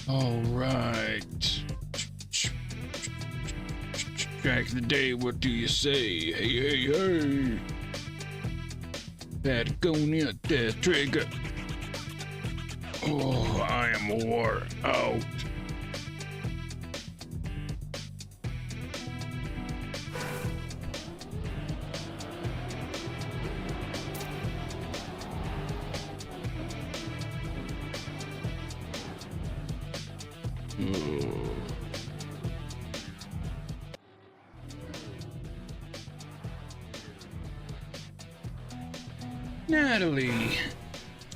All right. Back in the day, what do you say? Hey, hey, hey. Patagonia, death trigger. Oh, I am wore out. Natalie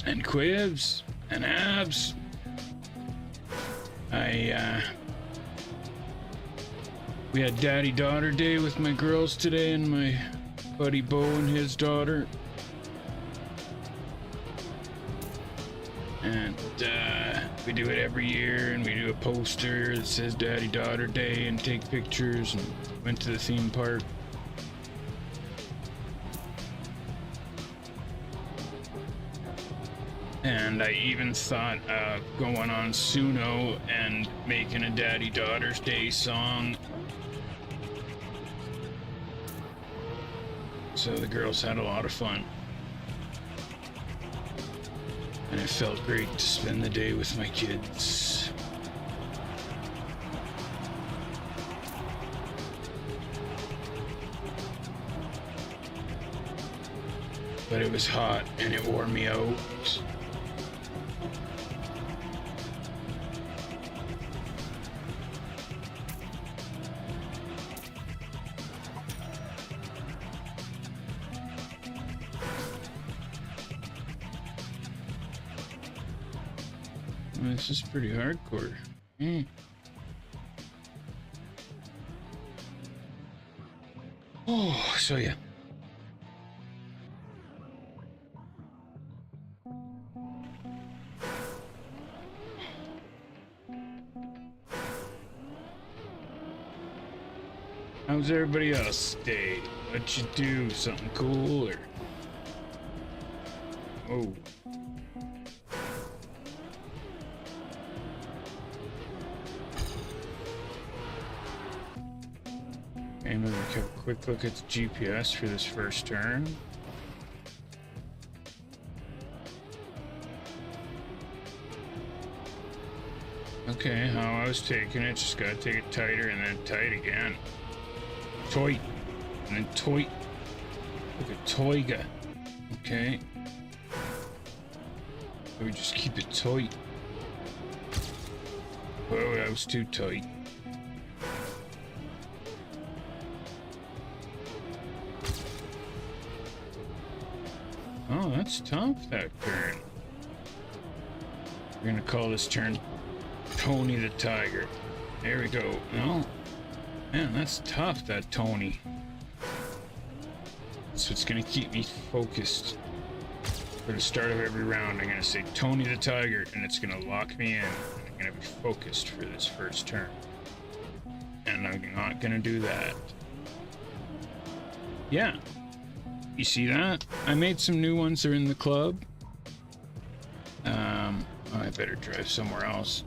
and CREWZ and Abs. We had daddy-daughter day with my girls today and my buddy Bo and his daughter. And we do it every year, and we do a poster that says daddy-daughter day and take pictures, and went to the theme park. And I even thought of going on Suno and making a Daddy Daughter's Day song. So the girls had a lot of fun. And it felt great to spend the day with my kids. But it was hot and it wore me out. This is pretty hardcore. Oh, so yeah. How's everybody else day? What you do? Something cool or? Oh. I'm gonna take a quick look at the GPS for this first turn. Okay, how I was taking it, just gotta take it tighter and then tight again. Tight, and then tight. Look at Toiga. Okay. So we just keep it tight. Whoa, that was too tight. Oh, that's tough, that turn. We're gonna call this turn Tony the Tiger. There we go. No. Man, that's tough, that Tony. So it's gonna keep me focused. For the start of every round, I'm gonna say Tony the Tiger, and it's gonna lock me in. I'm gonna be focused for this first turn. And I'm not gonna do that. Yeah. You see that? I made some new ones. They're in the club. I better drive somewhere else.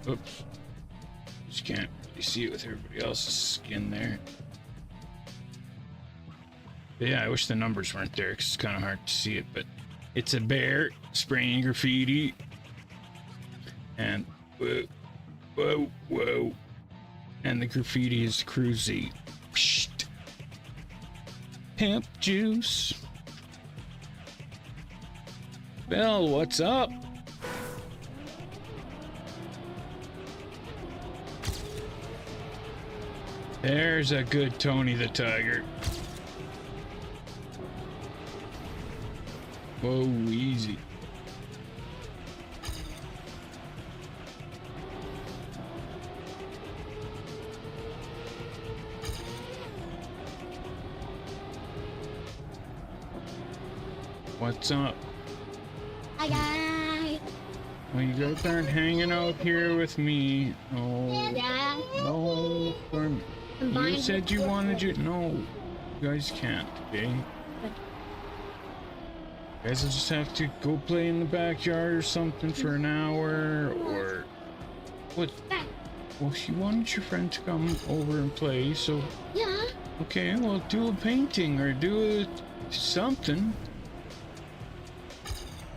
Oops. Just can't really see it with everybody else's skin there. But yeah, I wish the numbers weren't there because it's kind of hard to see it. But it's a bear spraying graffiti. And whoa, whoa, whoa. And the graffiti is CREWZ. Psst. Hemp juice. Well, what's up? There's a good Tony the Tiger. Whoa, easy. What's up? Hi guys. Well, you guys aren't hanging out here with me. Oh, Yeah. no. You said you wanted you. No, you guys can't, okay? You guys will just have to go play in the backyard or something for an hour, or What? Back. Well, she wanted your friend to come over and play, so... Yeah. Okay, well, do a painting or do something.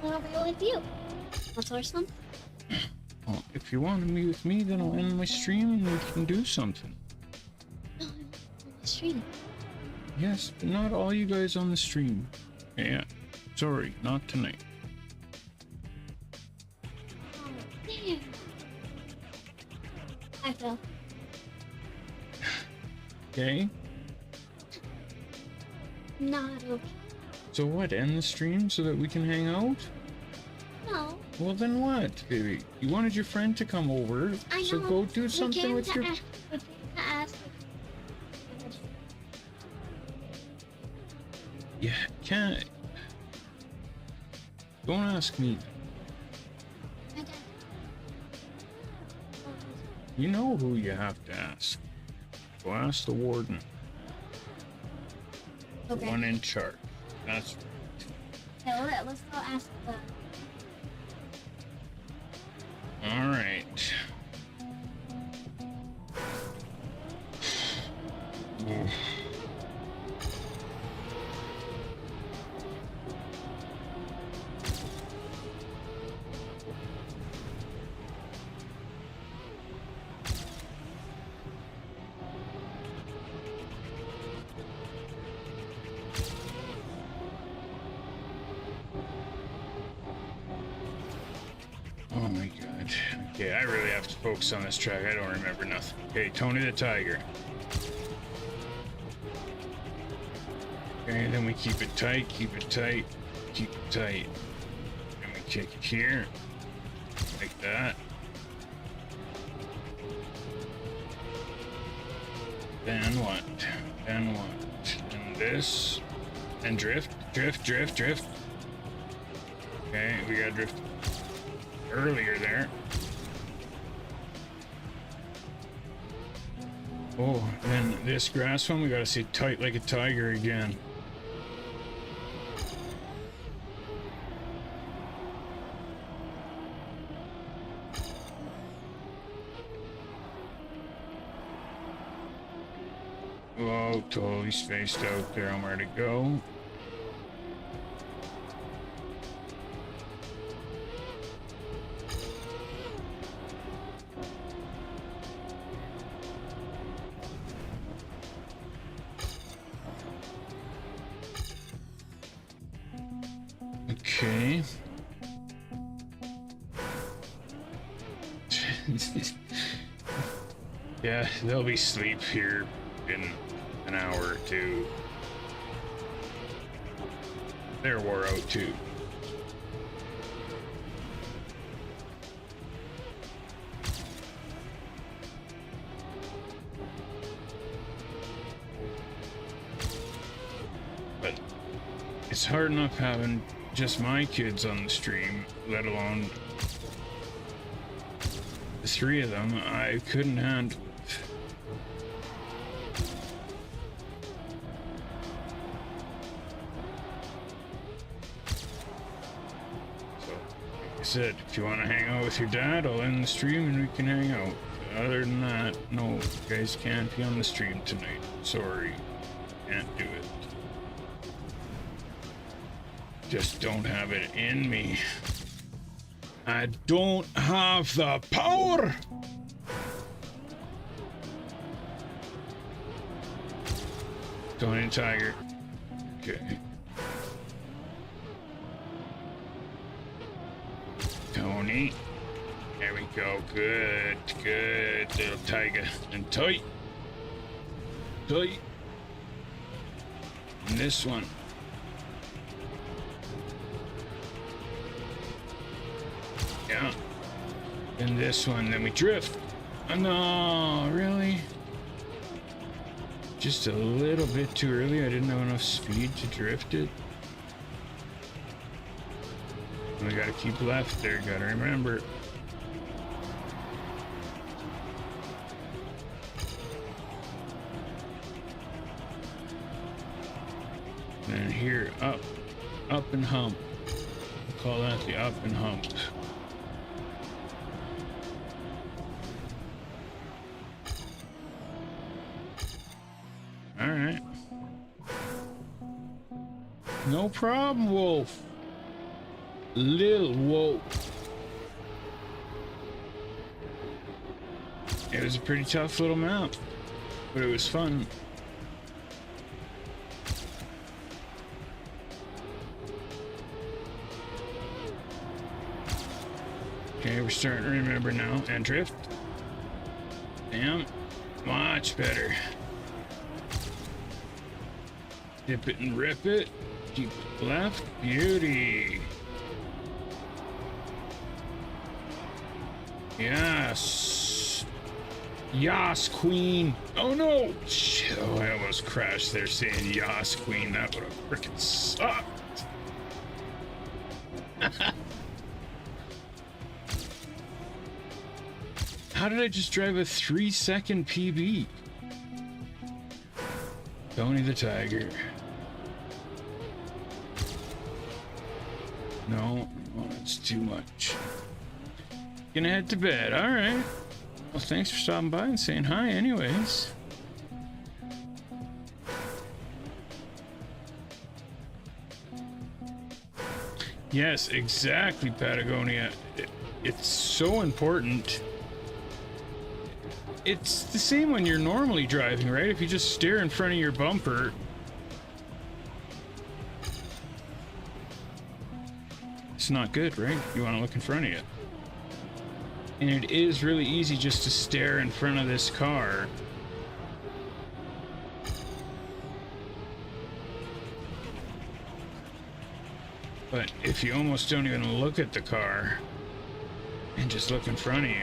I'll go with you. I'll source them. Well, if you want to meet with me, then I'll end my stream and we can do something. No, I'm on the stream. Yes, but not all you guys on the stream. Yeah, sorry, not tonight. Oh, damn. I fell. Okay, Not okay. so what, end the stream so that we can hang out? No. Well, then what, baby? You wanted your friend to come over, I so know. go do something with your... We came to ask. Yeah, can't... Don't ask me. My dad. You know who you have to ask. Go ask the warden. The Okay. one in charge. That's... Okay, let's go ask the. Alright. Oh my god. Okay, I really have to focus on this track. I don't remember nothing. Okay, Tony the Tiger. Okay, then we keep it tight, keep it tight, keep it tight. And we kick it here. Like that. Then what? Then what? And this. And drift, drift, drift, drift. Okay, we gotta drift earlier there. Oh, then this grass one, we gotta stay tight like a tiger again. Whoa, totally spaced out there on where to go. Okay. Yeah, there'll be sleep here in an hour or two. They're wore out too. But it's hard enough having just my kids on the stream, let alone the three of them. I couldn't handle it. So, like I said, if you want to hang out with your dad, I'll end the stream and we can hang out. Other than that, no, you guys can't be on the stream tonight. Sorry, can't do it. Just don't have it in me. I don't have the power. Tony Tiger. Okay. Tony. There we go. Good, good little tiger. And tight. Tight. And this one. Yeah. And this one, then we drift. Oh, no, really? Just a little bit too early. I didn't have enough speed to drift it. We gotta keep left there, gotta remember. And here, up and hump. We'll call that the up and hump. No problem, Wolf. Lil Wolf. It was a pretty tough little map, but it was fun. Okay, we're starting to remember now. And drift. Damn. Much better. Dip it and rip it. Keep it left. Beauty. Yes. Yas, queen. Oh no. Oh, I almost crashed there saying Yas, queen. That would have freaking sucked. How did I just drive a 3-second PB? Tony the Tiger. No, that's too much. Gonna head to bed. All right. Well, thanks for stopping by and saying hi anyways. Yes, exactly, Patagonia. It's so important. It's the same when you're normally driving, right? If you just stare in front of your bumper, it's not good, right? You want to look in front of you. And it is really easy just to stare in front of this car. But if you almost don't even look at the car and just look in front of you,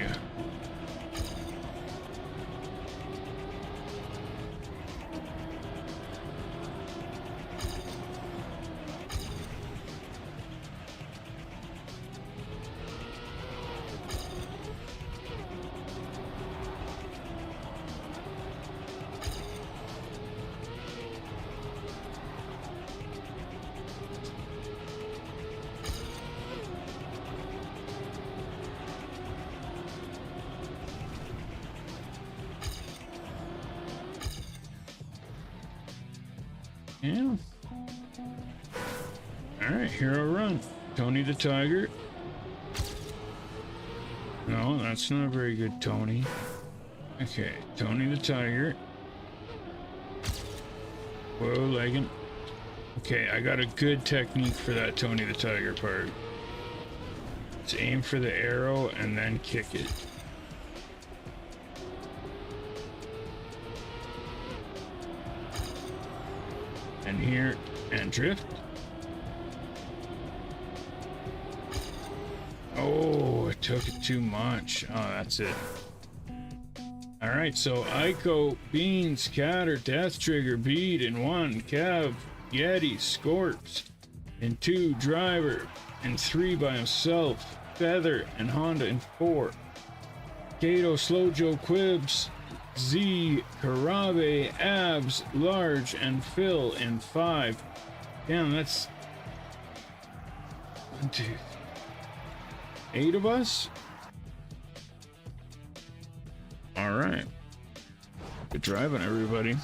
yeah. Alright, hero run. Tony the Tiger. No, that's not a very good Tony. Okay, Tony the Tiger. Whoa, legging. Okay, I got a good technique for that Tony the Tiger part. Let's aim for the arrow and then kick it. And here, and drift. Oh, I took it too much. Oh, that's it. Alright, so Ico, Beans, Catter, Death Trigger, Bead in 1, Cav, Yeti, Scorps in 2, Driver in 3 by himself, Feather and Honda in 4, Kato, Slow Joe, Quibs, Z, Karabe, Abs, Large, and Phil in 5. Damn, that's 1, 2, 8 of us? Alright. Good driving, everybody.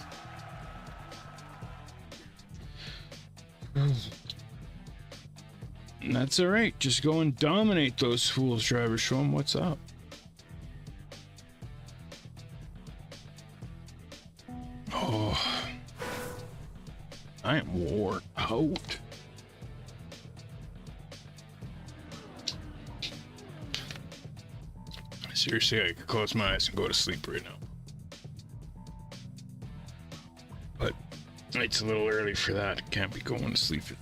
And that's alright. Just go and dominate those fools, drivers. Show them what's up. Oh, I am worn out. Seriously, I could close my eyes and go to sleep right now. But it's a little early for that. I can't be going to sleep at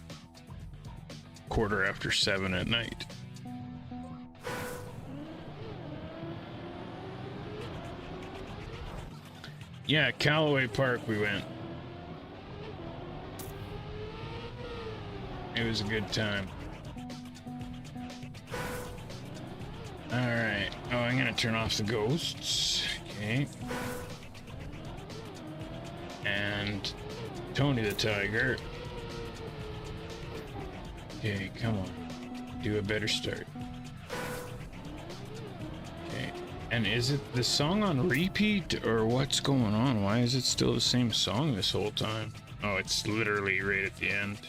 7:15 at night. Yeah, Callaway Park we went. It was a good time. Alright. Oh, I'm gonna turn off the ghosts. Okay. And Tony the Tiger. Okay, come on. Do a better start. Okay. And is it the song on repeat or what's going on? Why is it still the same song this whole time? Oh, it's literally right at the end.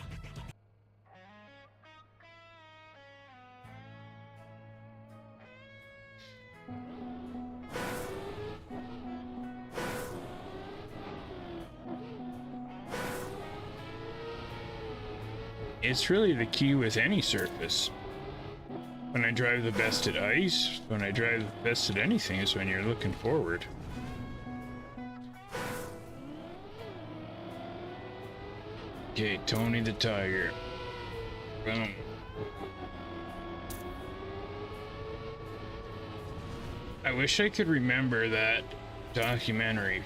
It's really the key with any surface. When I drive the best at ice, when I drive the best at anything is when you're looking forward. Okay, Tony the Tiger. Boom. I wish I could remember that documentary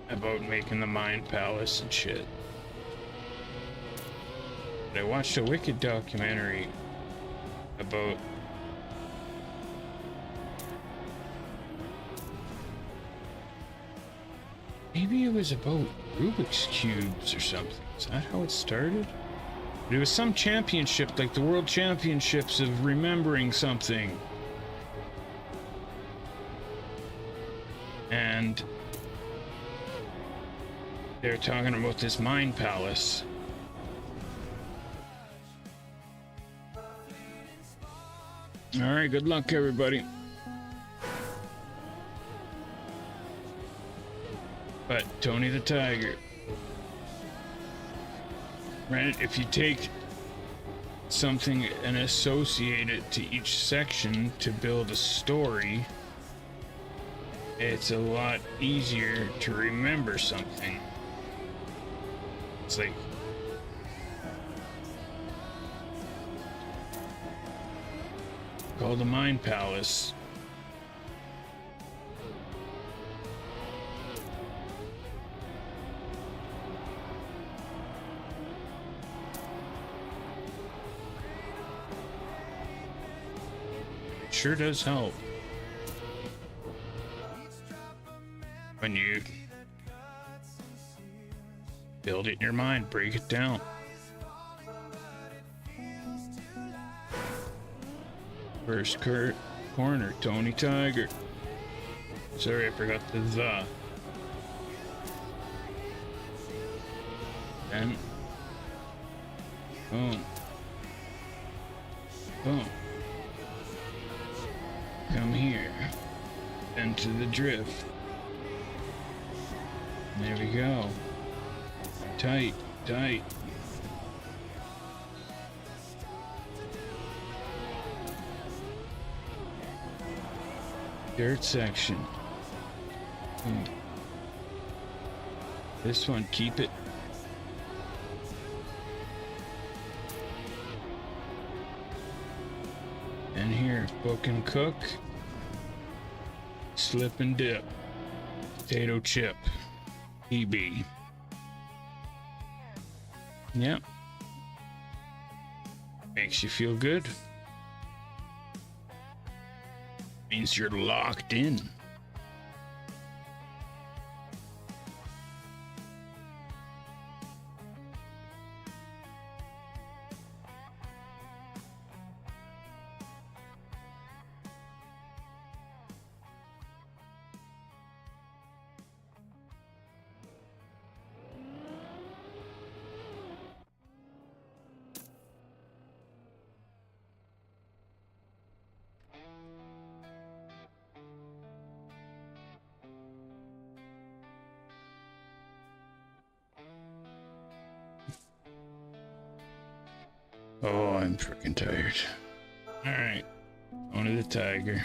about making the Mind Palace and shit. But I watched a wicked documentary about maybe it was about Rubik's Cubes or something. Is that how it started? But it was some championship, like the World Championships of remembering something. And they're talking about this Mind Palace. All right, good luck, everybody. But Tony the Tiger, right? If you take something and associate it to each section to build a story, it's a lot easier to remember something. It's like called the Mind Palace. It sure does help when you build it in your mind, break it down. First corner, Tony Tiger. Sorry, I forgot the. And boom. Boom. Come here. Into the drift. There we go. Tight, tight. Dirt section. This one, keep it. And here, book and cook. Slip and dip. Potato chip. PB. Yep. Makes you feel good. Means you're locked in. Oh, I'm freaking tired. Alright. On to the Tiger.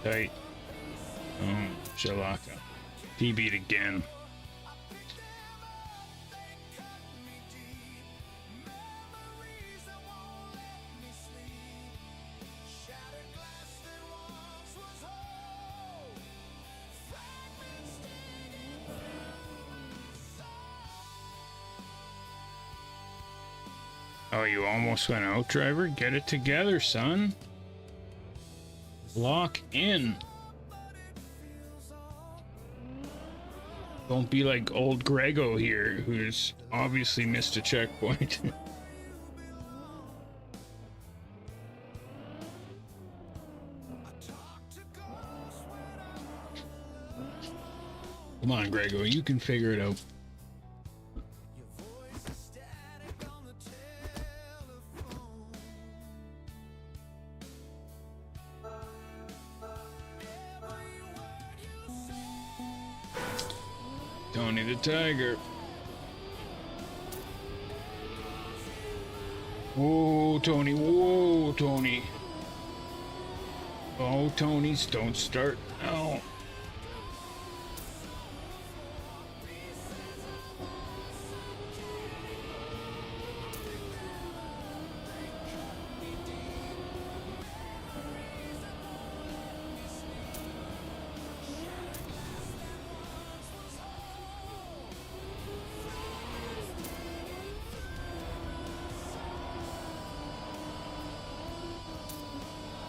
Tight. Shalaka. PB'd again. Oh, you almost went out, driver? Get it together, son. Lock in. Don't be like old Grego here, who's obviously missed a checkpoint. Come on, Grego, you can figure it out. Tony the Tiger. Whoa, Tony. Whoa, Tony. Oh, Tonys, don't start now.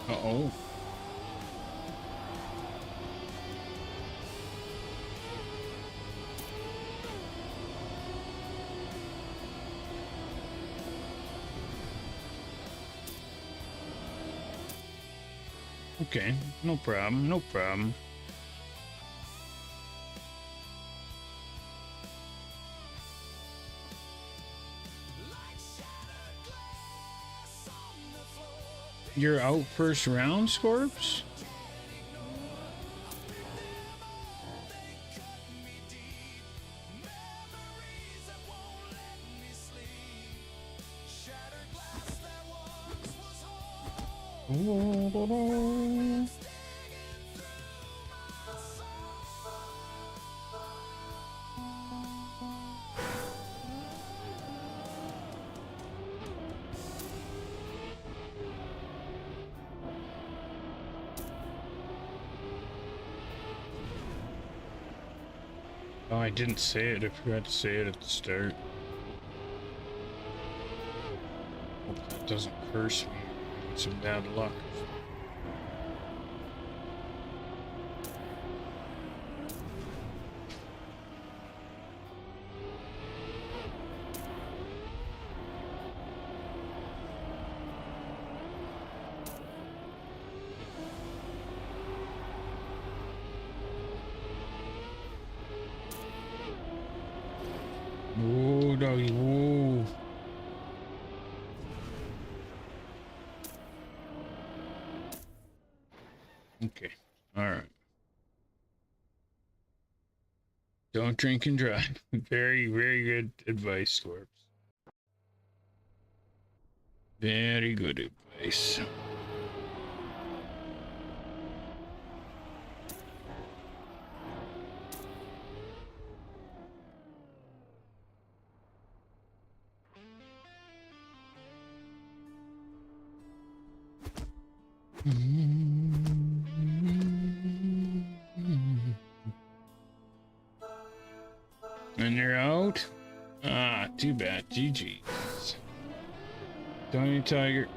Uh-oh. Okay, no problem, no problem. You're out first round, Scorps? Oh, I didn't say it. I forgot to say it at the start. Hope that doesn't curse me. It's some bad luck. Whoa, doggy, whoa. Okay, alright. Don't drink and drive. Very, very good advice, Scorps. Very good advice. And you're out? Ah, too bad. GG's. Tony Tiger.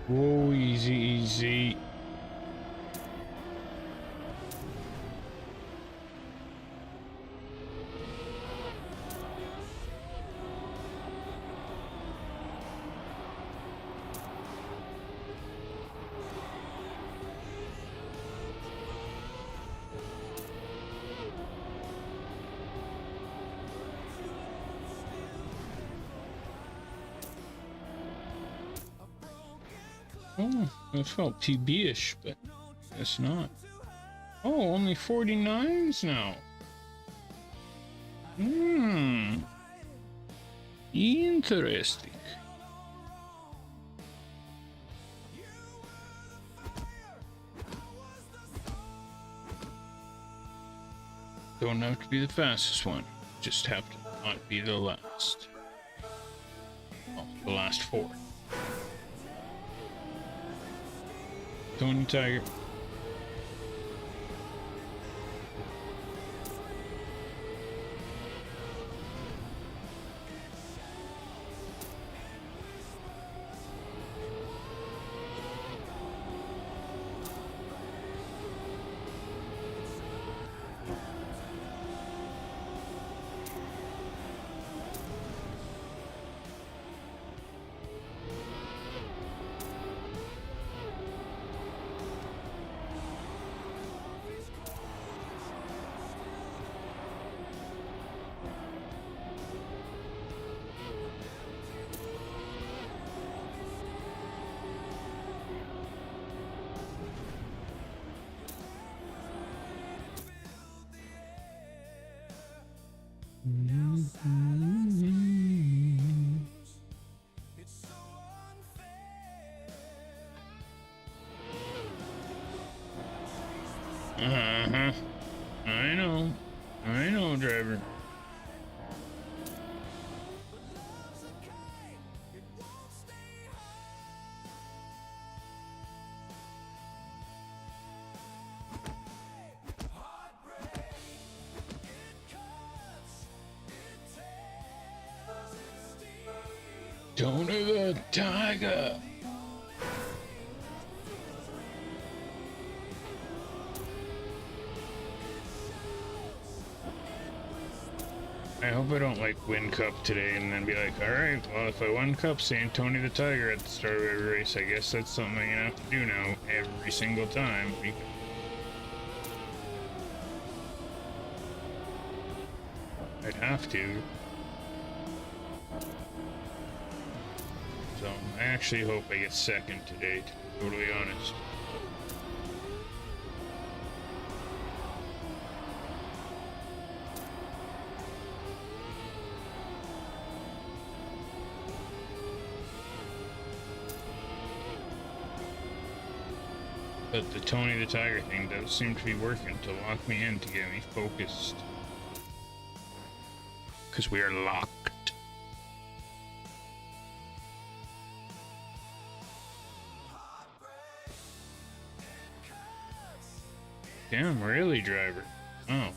Whoa, easy, easy. Oh, I felt PB-ish, but guess not. Oh, only 49s now. Interesting. Don't have to be the fastest one. just have to not be the last. Oh, the last 4. Tony Tiger. Uh-huh. I know, driver. Tony the Tiger. I hope I don't like win cup today and then be like, alright, well if I won cup saying Tony the Tiger at the start of every race, I guess that's something I'm gonna have to do now every single time. I'd have to. So I actually hope I get second today, to be totally honest. But the Tony the Tiger thing does seem to be working to lock me in, to get me focused. Because we are locked. Damn, really, driver? Oh.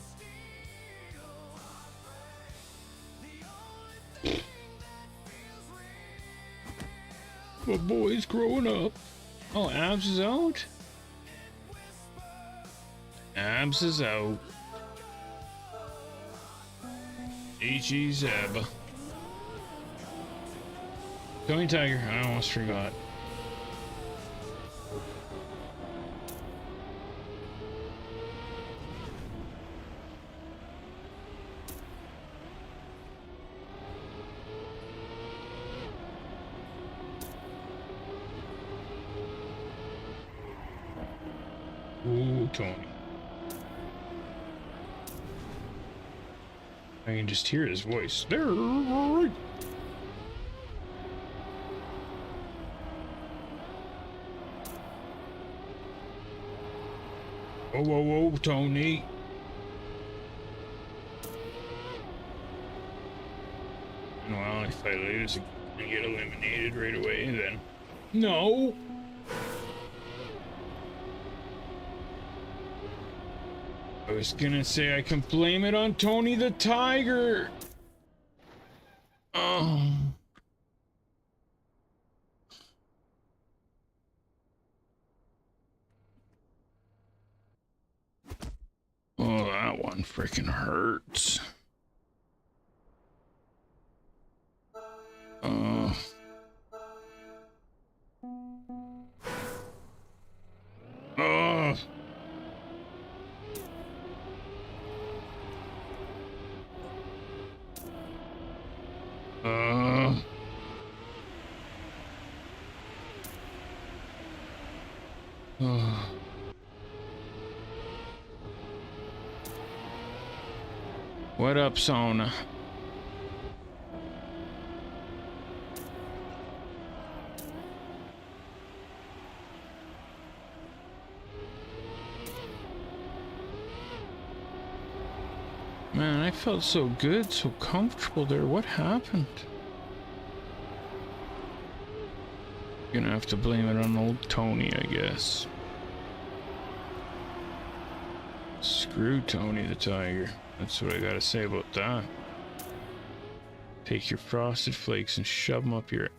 My boy's growing up. Oh, Abs is out? Abs is out. H.E. Zeb. Tony Tiger, I almost forgot. Ooh, Tony. I can just hear his voice. There. Whoa, whoa, whoa, Tony. Well, if I lose and get eliminated right away, then... No! I was gonna say I can blame it on Tony the Tiger. Oh. Oh, that one freaking hurts. Oh. Oh. Oh. What up, Sona? Man, I felt so good, so comfortable there. What happened? Gonna have to blame it on old Tony, I guess. Screw Tony the Tiger. That's what I gotta say about that. Take your frosted flakes and shove them up your...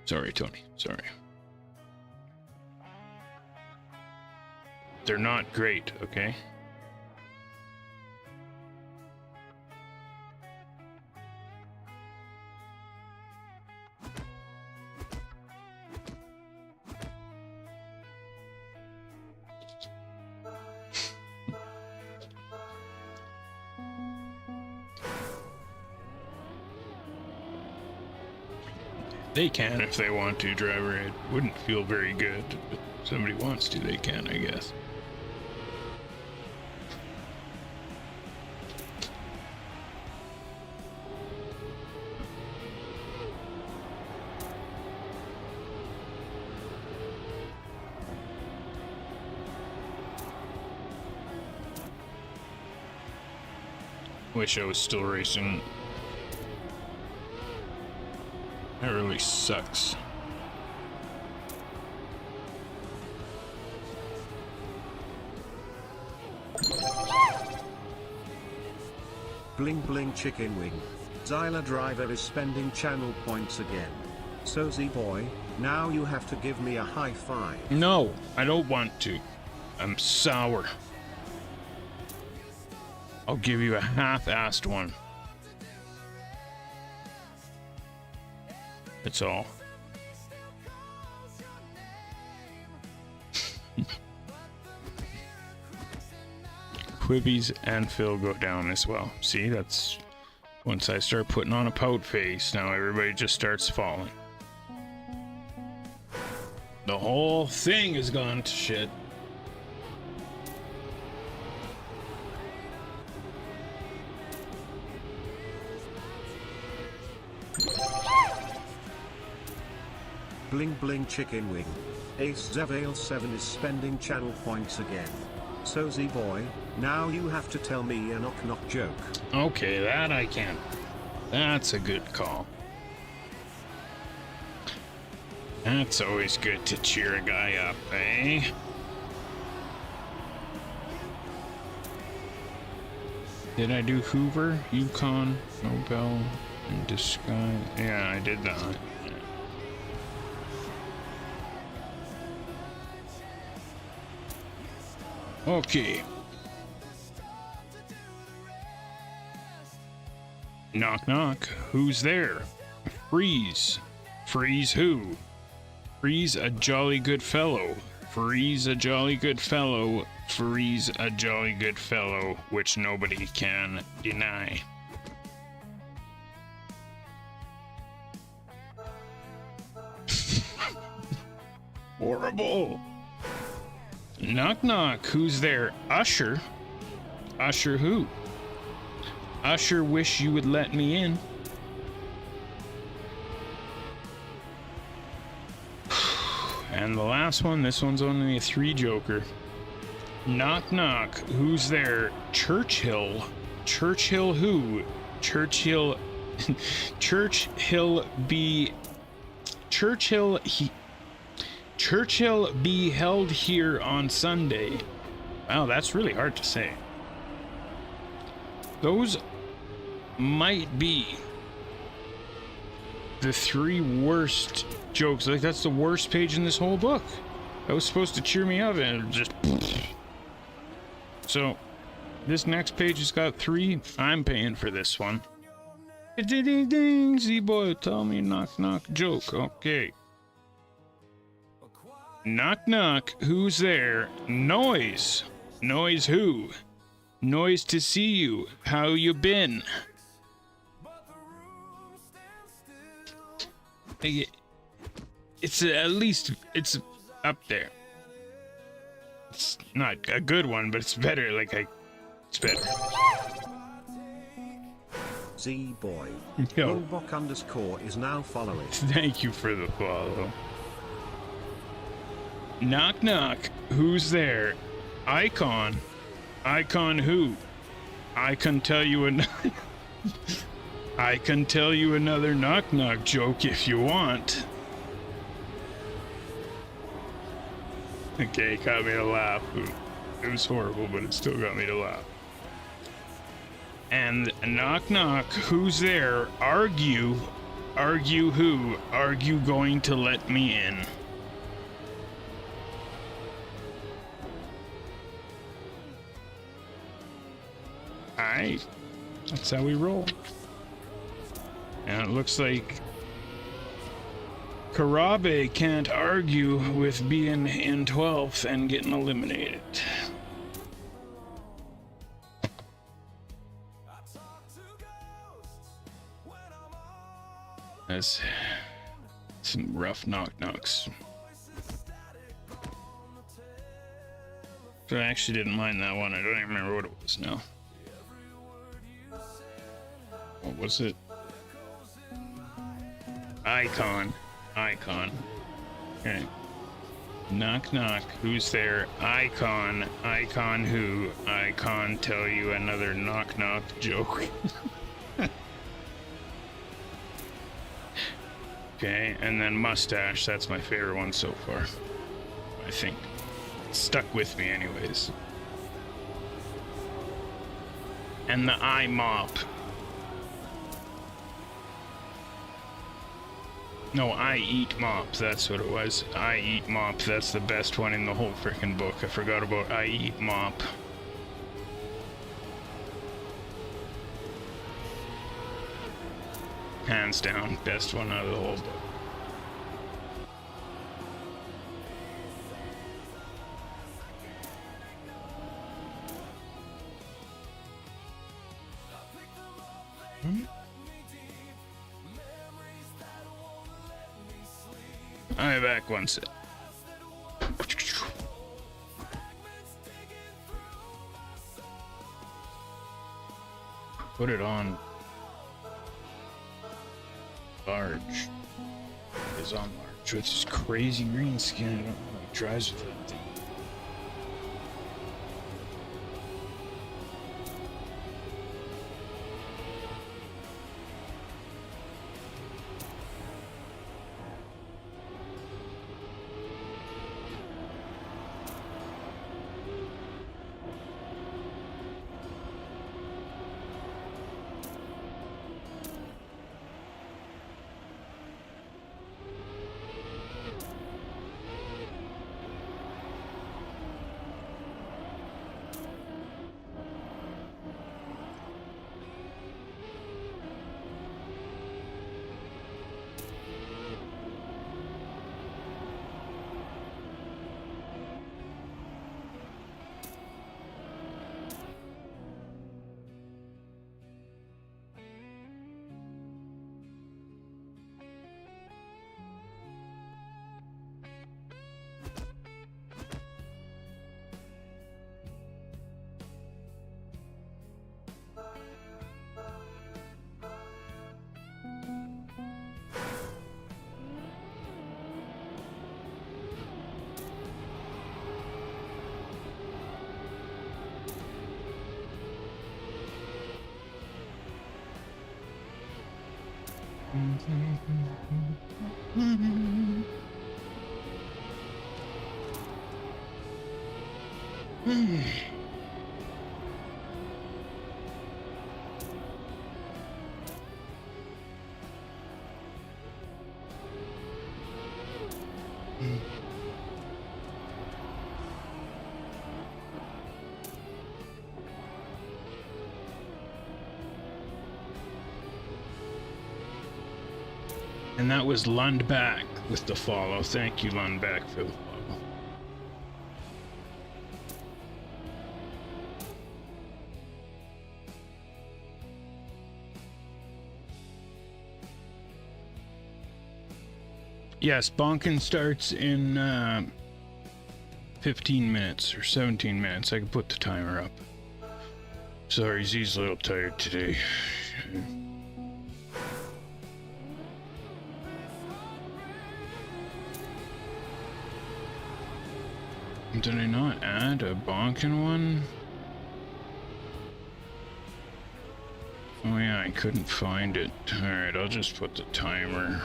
Sorry, Tony. Sorry. They're not great, okay? They can if they want to, driver. It wouldn't feel very good, but if somebody wants to, they can, I guess. Wish I was still racing. That really sucks. Bling bling chicken wing. Zyla driver is spending channel points again. So Z boy, now you have to give me a high five. No, I don't want to. I'm sour. I'll give you a half-assed one. That's all. Quibbies and Phil go down as well. See, that's... Once I start putting on a pout face, now everybody just starts falling. The whole thing has gone to shit. Bling bling chicken wing. Ace Zavale 7 is spending channel points again. So Z boy, now you have to tell me a knock knock joke. Okay, that I can. That's a good call. That's always good to cheer a guy up, eh? Did I do Hoover, Yukon, Nobel, and Disguise? Yeah, I did that. Okay. Knock knock. Who's there? Freeze. Freeze who? Freeze a jolly good fellow. Freeze a jolly good fellow. Freeze a jolly good fellow, which nobody can deny. Horrible. Knock knock, who's there? Usher? Usher who? Usher wish you would let me in. And the last one, this one's only a 3 joker. Knock knock, who's there? Churchill. Churchill who? Churchill... Churchill be... Churchill be held here on Sunday. Wow, that's really hard to say. Those might be the 3 worst jokes. Like, that's the worst page in this whole book. That was supposed to cheer me up and it just... So, this next page has got 3. I'm paying for this one. Ding ding ding, Z-boy, tell me knock knock joke. Okay. Knock knock, who's there? Noise. Noise who? Noise to see you. How you been? It's at least, it's up there. It's not a good one, but it's better, it's better. Z boy. Yo. Bonk_ is now following. Thank you for the follow. Knock knock, who's there? Icon. Icon who? I can tell you I can tell you another knock-knock joke if you want. Okay, got me to laugh. It was horrible, but it still got me to laugh. And knock knock, who's there? Argue. Argue who? Are you going to let me in? Alright. That's how we roll. And it looks like Karabe can't argue with being in 12th and getting eliminated. That's some rough knock-knocks. So I actually didn't mind that one. I don't even remember what it was now. What was it? Icon. Okay. Knock knock. Who's there? Icon. Icon who? Icon tell you another knock knock joke. Okay, and then mustache. That's my favorite one so far. I think. It stuck with me anyways. And the eye mop. No, I eat mop. That's what it was. I eat mop. That's the best one in the whole freaking book. I forgot about I eat mop. Hands down, best one out of the whole book. I'll be back one sec. Put it on large. It's on large with this crazy green skin. I don't know how it drives with that thing. And that was Lundback with the follow. Thank you, Lundback, for the follow. Yes, Bonkin starts in 15 minutes or 17 minutes. I can put the timer up. Sorry, Z's a little tired today. Did I not add a Bonkin one? Oh yeah, I couldn't find it. Alright, I'll just put the timer.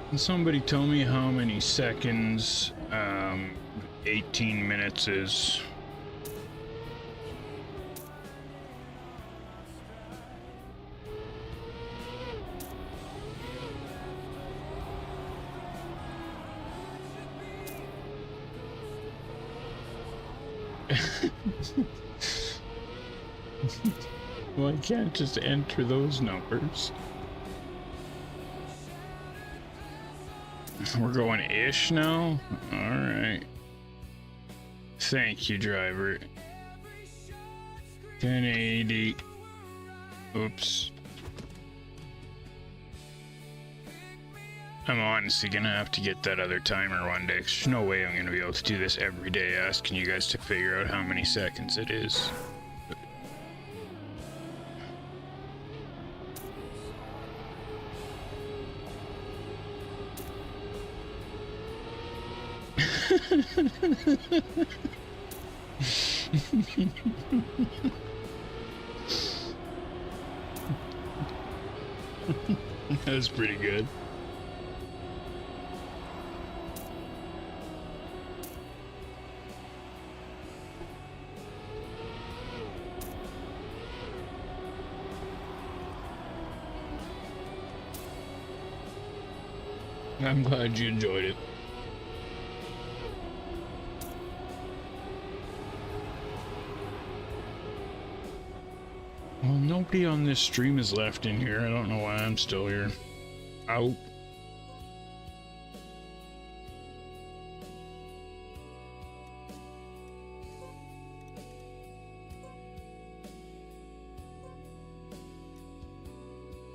Can somebody tell me how many seconds 18 minutes is? Well, I can't just enter those numbers. We're going ish now? Alright. Thank you, driver. 1080. Oops. I'm honestly gonna have to get that other timer one day. There's no way I'm gonna be able to do this every day, asking you guys to figure out how many seconds it is. That's pretty good. I'm glad you enjoyed it. Well, nobody on this stream is left in here. I don't know why I'm still here. Out.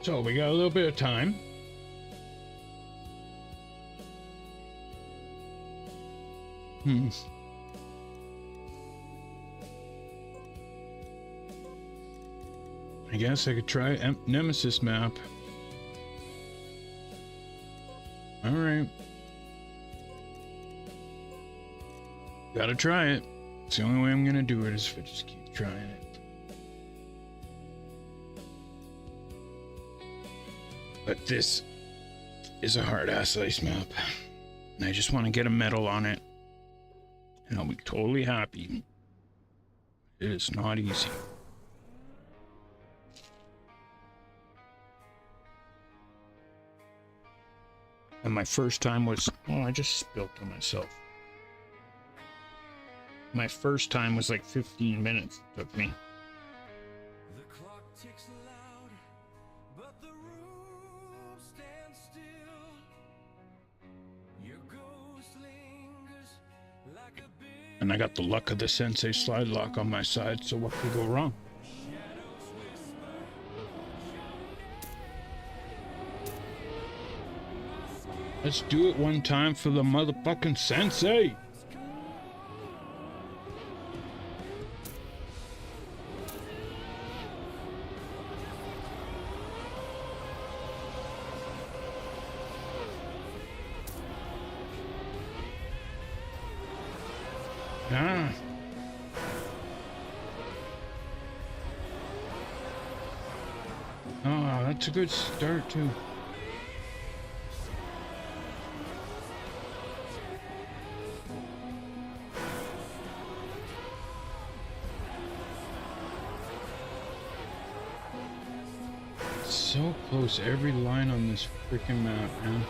So we got a little bit of time. I guess I could try Nemesis map. Alright. Gotta try it. It's the only way I'm gonna do it is if I just keep trying it. But this is a hard-ass ice map. And I just want to get a medal on it. And I'll be totally happy. It is not easy. And my first time was... Oh, I just spilled on myself. My first time was like 15 minutes it took me. The clock ticks loud, but the room stands still. Your ghost lingers like a big And I got the luck of the Sensei slide lock on my side, so what could go wrong? shadows whisper. Let's do it one time for the motherfucking Sensei! Ah. Oh, that's a good start too. So close, every line on this freaking map, man.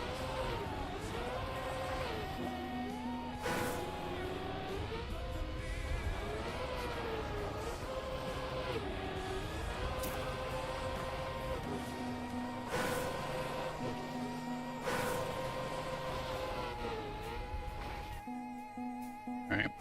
Alright.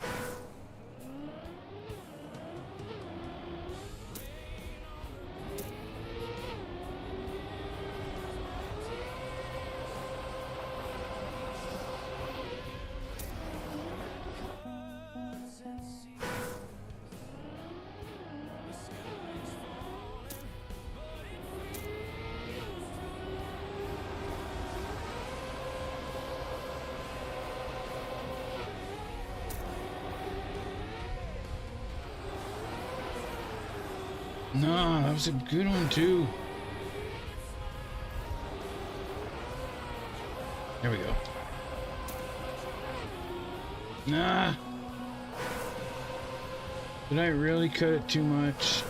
No, that was a good one too. There we go. Nah. Did I really cut it too much?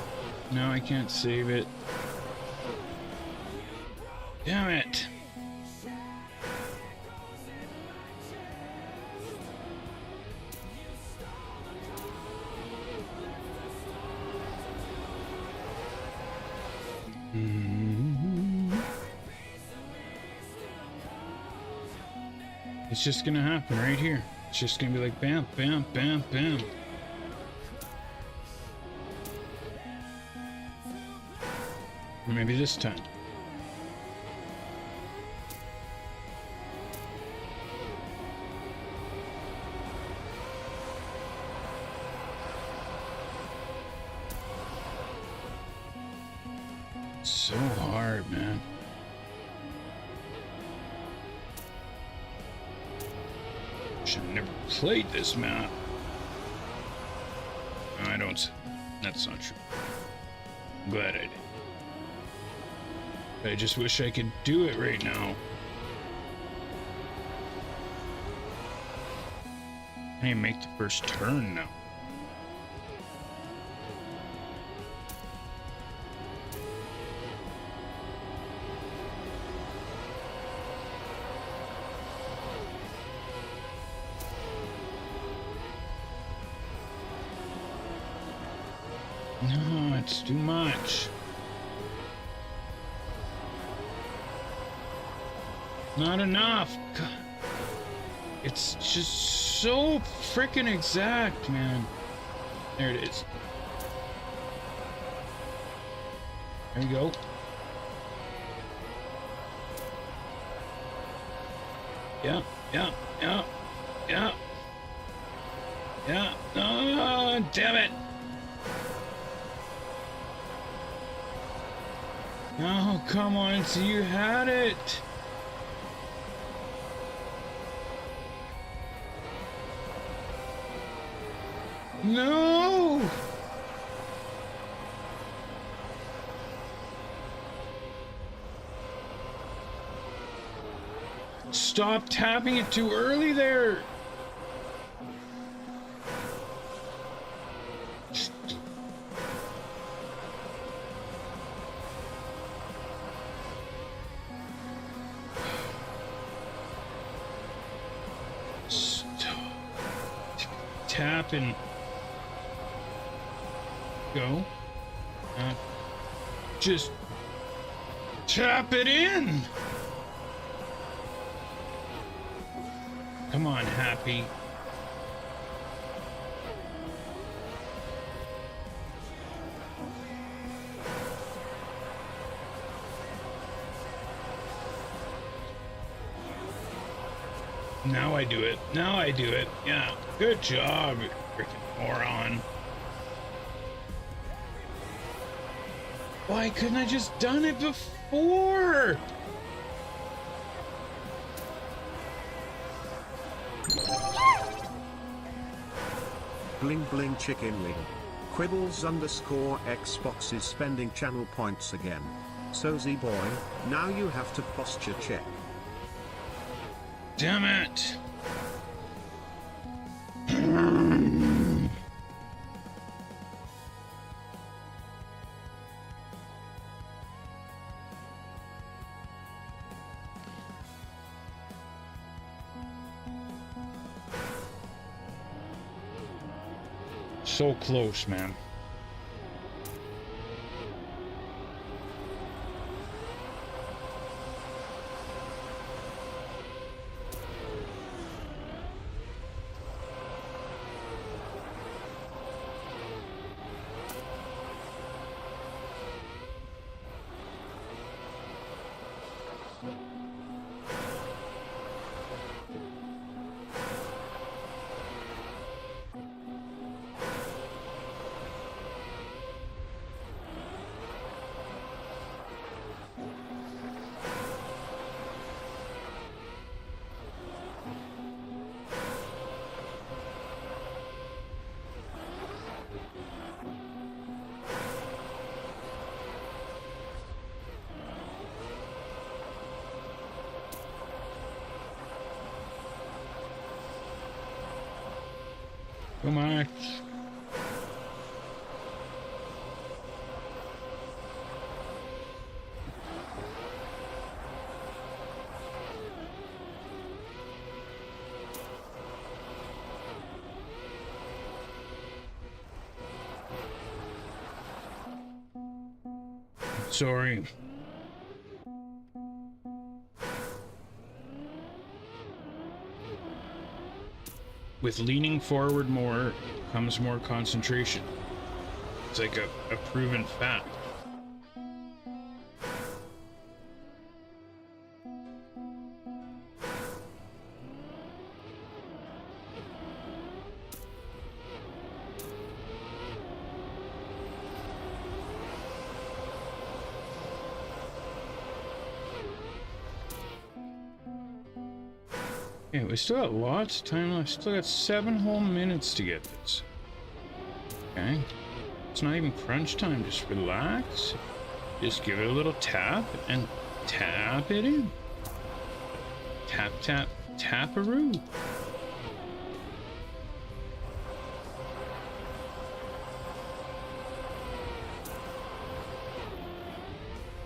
No, I can't save it. Damn it. It's just gonna happen right here. It's just gonna be like bam, bam, bam, bam. Or maybe this time. So hard, man. Should have never played this map. No, I don't. That's not true. I'm glad I did. But I just wish I could do it right now. I need to make the first turn now. No, it's too much. Not enough. God. It's just so freaking exact, man. There it is. There we go. Yeah, yeah, yeah, yeah. Yeah. Oh, damn it. Oh, come on. So you had it. No! Stop tapping it too early there! Stop tapping. Go. Just tap it in. Come on, Happy. Now I do it. Now I do it. Yeah. Good job, you freaking moron. Why couldn't I just done it before? Bling bling chicken wing. Quibbles _ Xbox is spending channel points again. Sozy boy, now you have to posture check. Damn it. So close, man. Too much. Sorry. With leaning forward more comes more concentration. It's like a proven fact. Okay, we still got lots of time left. Still got 7 whole minutes to get this. Okay. It's not even crunch time. Just relax. Just give it a little tap and tap it in. Tap, tap, tap-a-roo.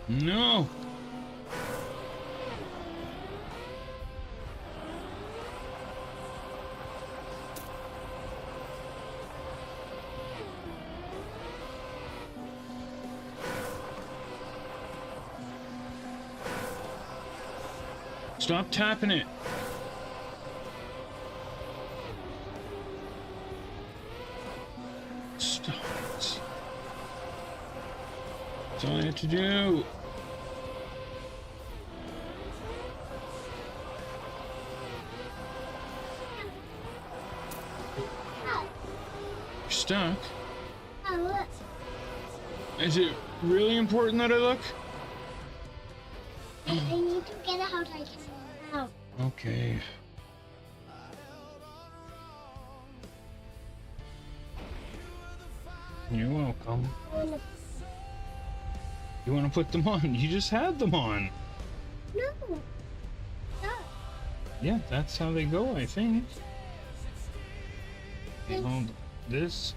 No. Stop tapping it. Stop it. That's all I have to do. You're stuck. Oh, look. Is it really important that I look? I need to get out. I can't out. Okay. You're welcome. You want to put them on? You just had them on. No. No. Yeah, that's how they go, I think. Okay, hold this.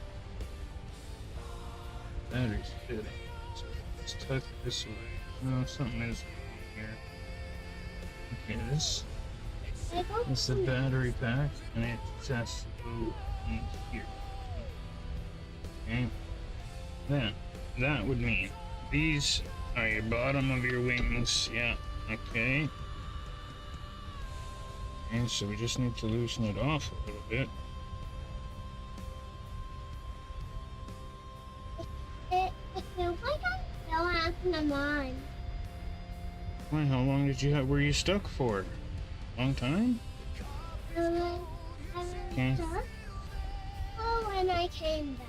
Battery's fitting. So let's tuck this away. No, something is wrong here. Okay, this is the battery pack, and it has to go in here. Okay. Then, that would mean these are your bottom of your wings. Yeah, okay. And so we just need to loosen it off a little bit. It feels like I'm still having them on. Why, how long did you have? Were you stuck for? Long time? I was Okay. stuck. Oh, when I came back.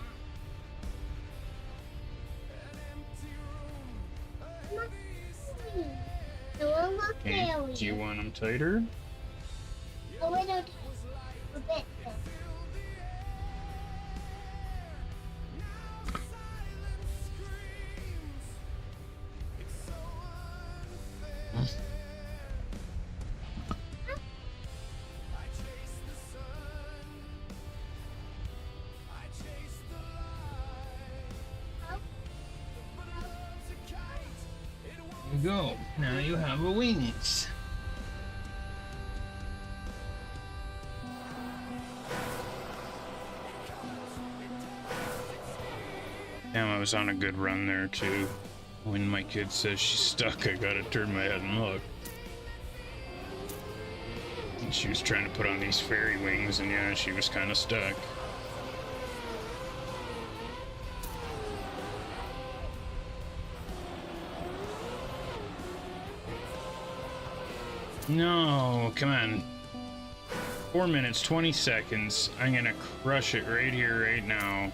No one will Okay. fail Do you you. want them tighter? A little tight. A bit though. There you go. Now you have a wings. Damn, I was on a good run there too. When my kid says she's stuck, I gotta turn my head and look. And she was trying to put on these fairy wings, and yeah, she was kind of stuck. No, come on. 4 minutes, 20 seconds. I'm gonna crush it right here, right now.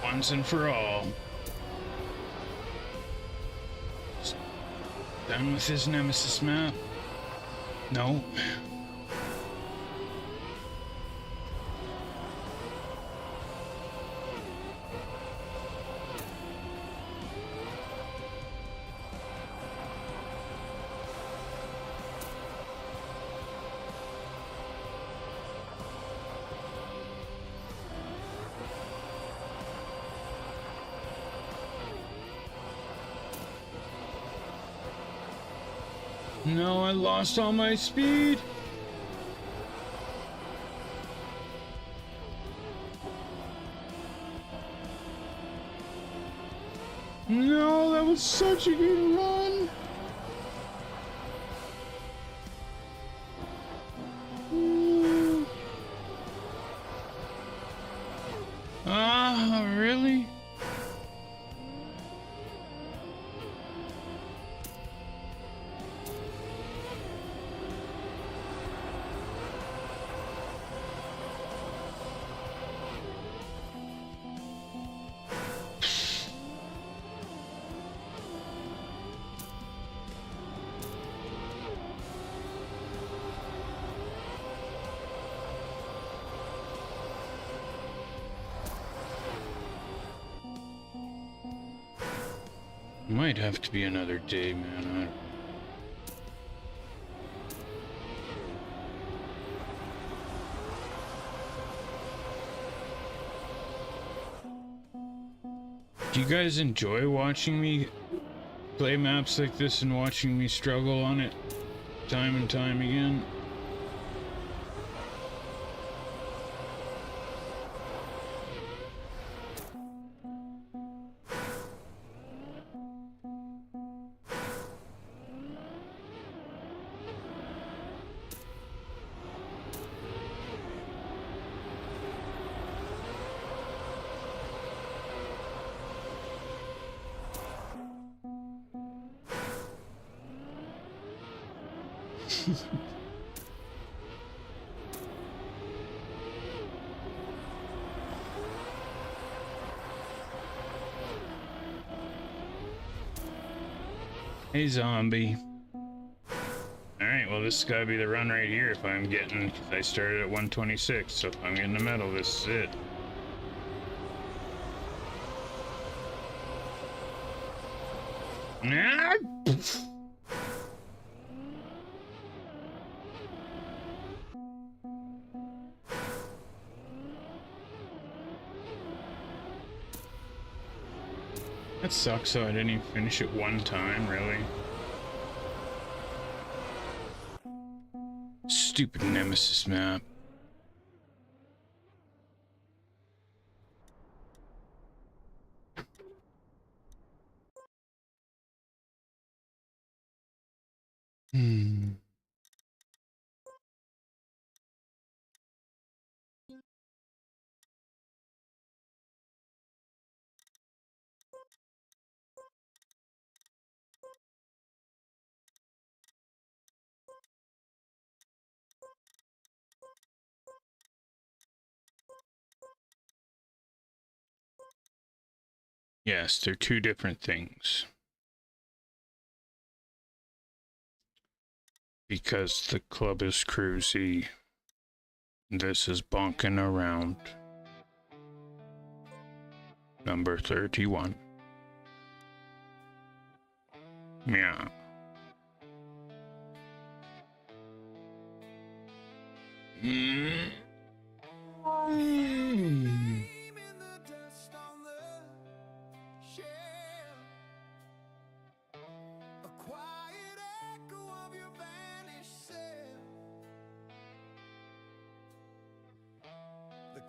Once and for all. Just done with his nemesis map? No. No, I lost all my speed. No, that was such a good run. Ah, really? Might have to be another day, man. I don't... Do you guys enjoy watching me play maps like this and watching me struggle on it time and time again? Hey, zombie. Alright, well, this has got to be the run right here if I'm getting... Cause I started at 126, so if I'm getting the medal, this is it. Ah! That sucks, so I didn't even finish it one time, really. Stupid Nemesis map. Yes, they're two different things. Because the club is CREWZ. This is Bonkin around. Number 31. Yeah.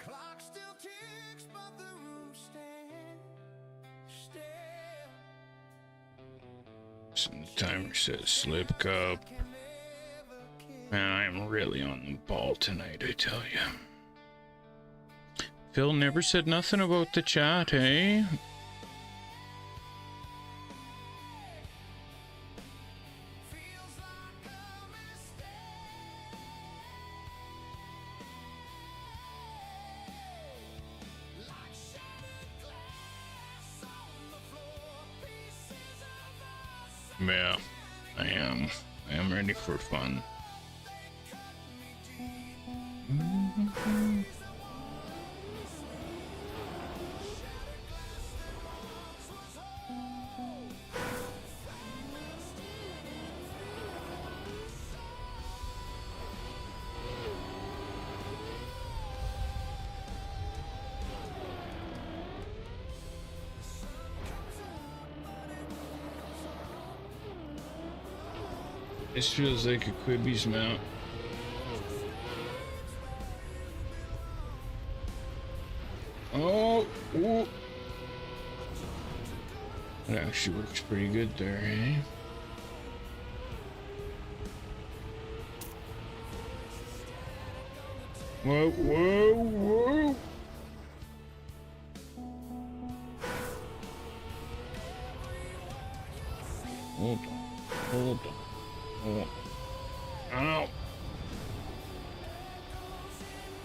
Clock still ticks, but the room stands still. Timer says slip cup. Man, I am really on the ball tonight, I tell you. Phil never said nothing about the chat, eh? Yeah, I am. I am ready for fun. This feels like a Quibi's mount. Oh, ooh. That actually works pretty good there, eh? Whoa, whoa, whoa! Hold on, hold on. Oh. Ow!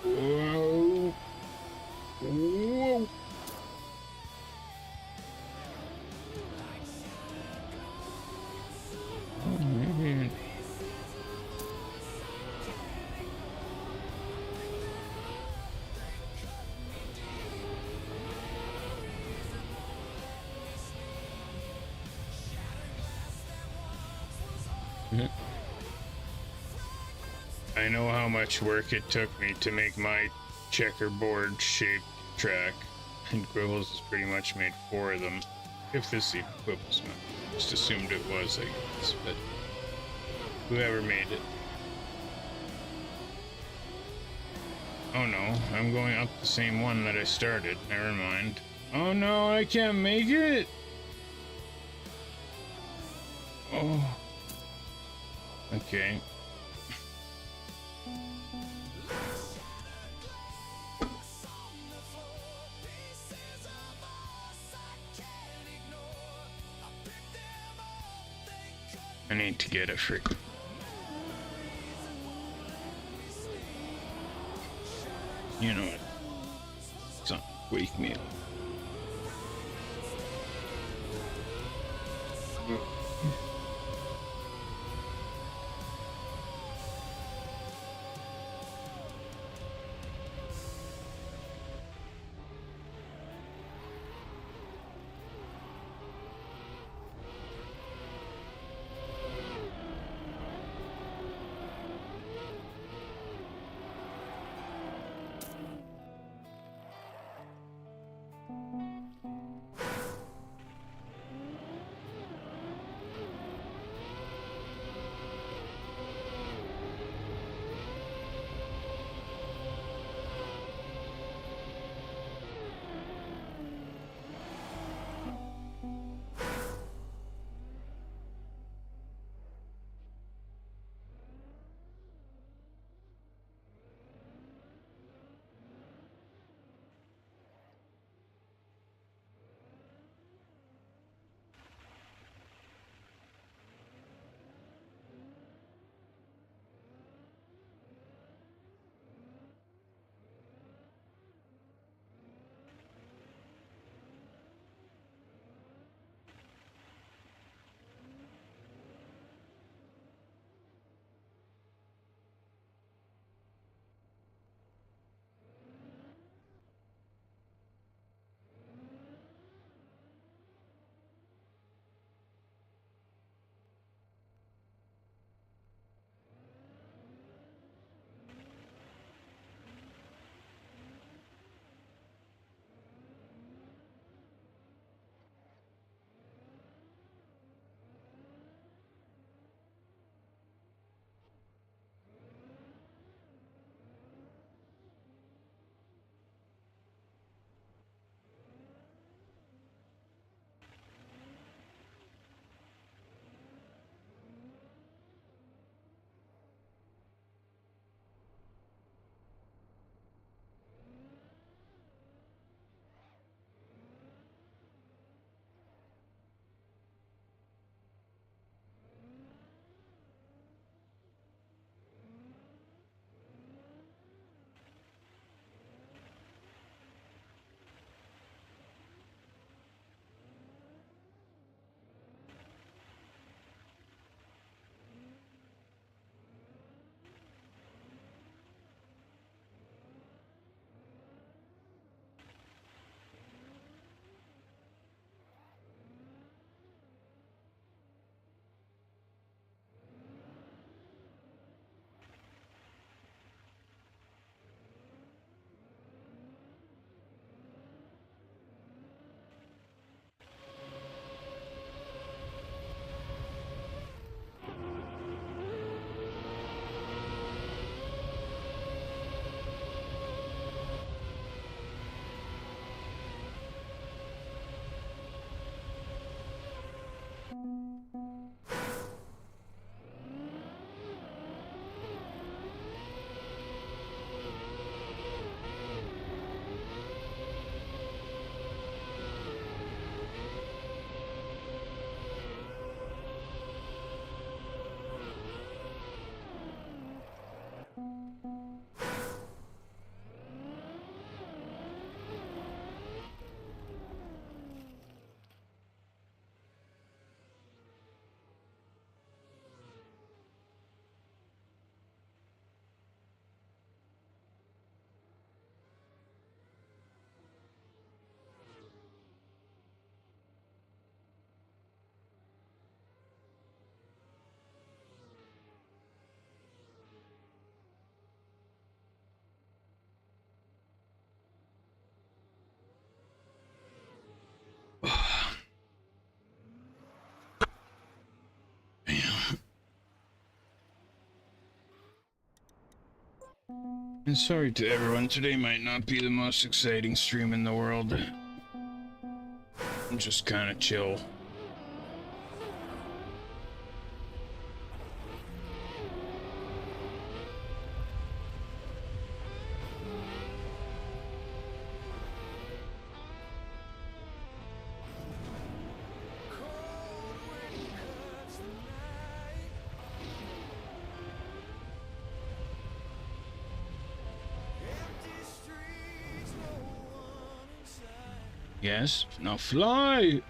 Whoa! Whoa! Oh, man. I know how much work it took me to make my checkerboard shaped track, and CREWZ has pretty much made 4 of them. If this is the CREWZ one. Just assumed it was, I guess, but whoever made it. Oh no, I'm going up the same one that I started. Never mind. Oh no, I can't make it! Oh. Okay. I need to get a freak. You know what? Something wake me up. And sorry to everyone, today might not be the most exciting stream in the world. I'm just kind of chill. Yes, now fly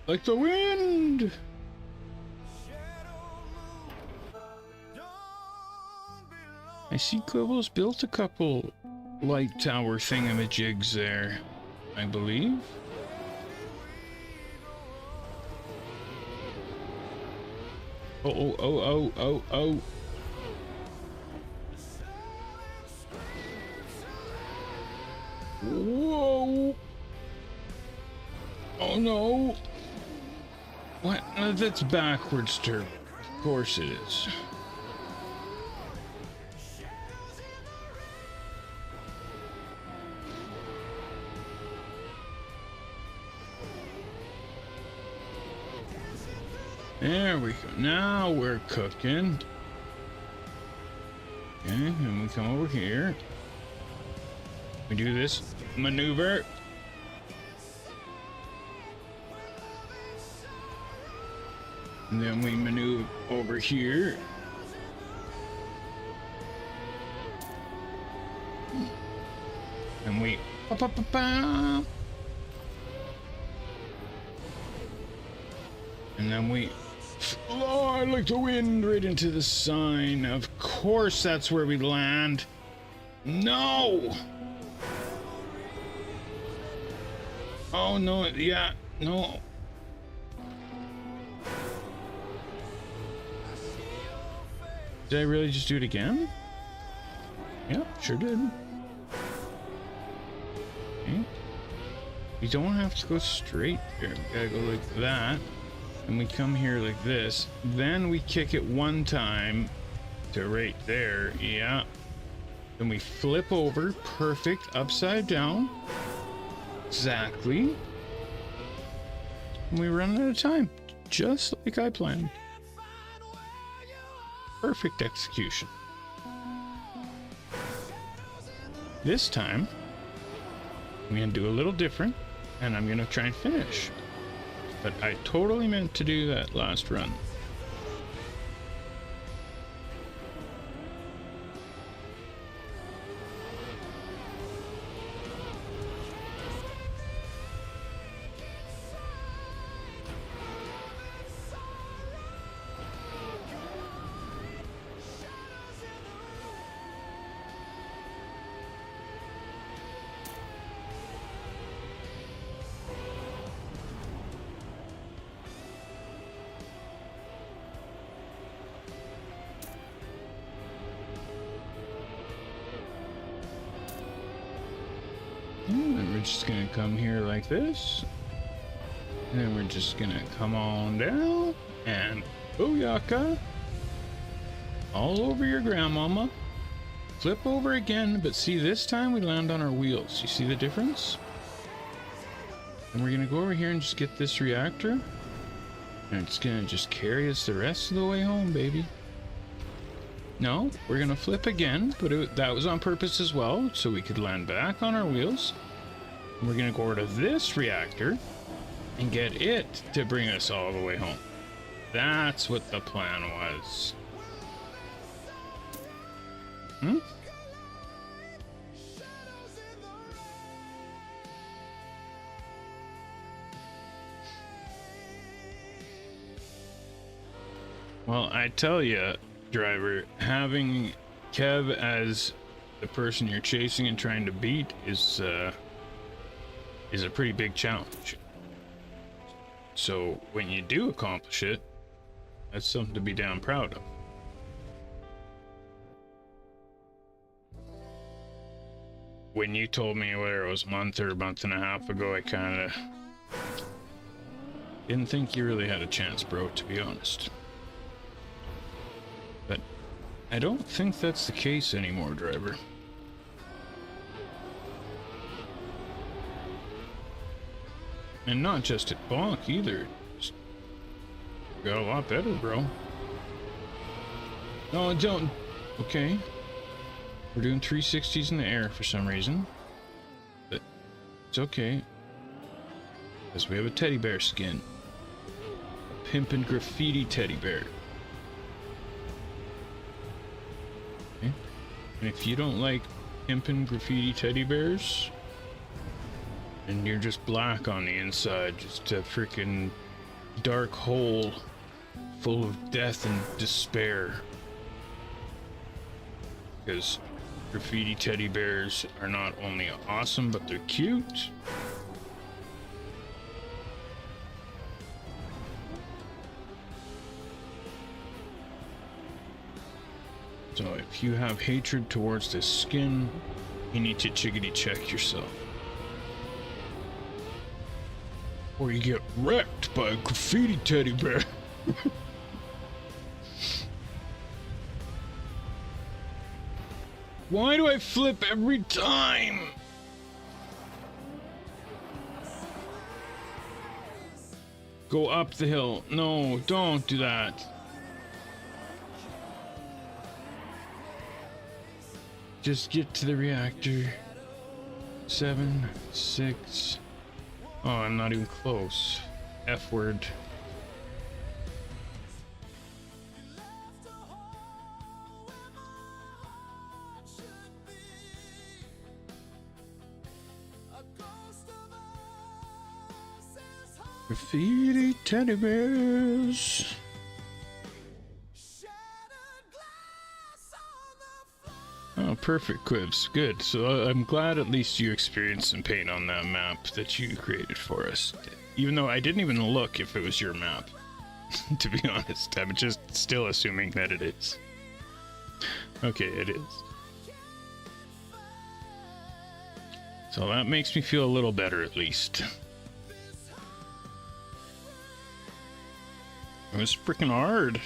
like the wind. I see Quibbles built a couple light tower thingamajigs there, I believe. Oh. Whoa. Oh no. What? That's backwards turbo. Of course it is. There we go. Now we're cooking. Okay, and we come over here. We do this maneuver. And then we maneuver over here. And we and then we fly like the wind right into the sign. Of course that's where we land. No! Oh no, yeah, no. Did I really just do it again? Yep, sure did. Okay. You don't have to go straight there. We gotta go like that. And we come here like this. Then we kick it one time to right there. Yeah. Then we flip over. Perfect. Upside down. Exactly. And we run out of time. Just like I planned. Perfect execution. This time, I'm gonna do a little different, and I'm gonna try and finish. But I totally meant to do that last run. And we're just gonna come here like this. And then we're just gonna come on down and booyaka. All over your grandmama. Flip over again, but see, this time we land on our wheels. You see the difference? And we're gonna go over here and just get this reactor. And it's gonna just carry us the rest of the way home, baby. No, we're gonna flip again, but that was on purpose as well, so we could land back on our wheels. And we're gonna go over to this reactor and get it to bring us all the way home. That's what the plan was. Well, I tell you, driver, having Kev as the person you're chasing and trying to beat is a pretty big challenge. So when you do accomplish it, that's something to be damn proud of. When you told me whether it was a month or a month and a half ago, I kind of didn't think you really had a chance, bro, to be honest. But I don't think that's the case anymore, driver. And not just at Bonk either. Just got a lot better, bro. No, don't. Okay. We're doing 360s in the air for some reason. But it's okay. Because we have a teddy bear skin. A pimpin' graffiti teddy bear. Okay. And if you don't like pimpin' graffiti teddy bears, and you're just black on the inside, just a freaking dark hole full of death and despair. Because graffiti teddy bears are not only awesome, but they're cute. So if you have hatred towards this skin, you need to chickadee check yourself. Or you get wrecked by a graffiti teddy bear. Why do I flip every time? Go up the hill. No, don't do that. Just get to the reactor. 7, 6. Oh, I'm not even close. F word. Graffiti teddy bears. Oh, perfect, CREWZ. Good. So I'm glad at least you experienced some pain on that map that you created for us. Even though I didn't even look if it was your map. To be honest, I'm just still assuming that it is. Okay, it is. So that makes me feel a little better at least. It was freaking hard.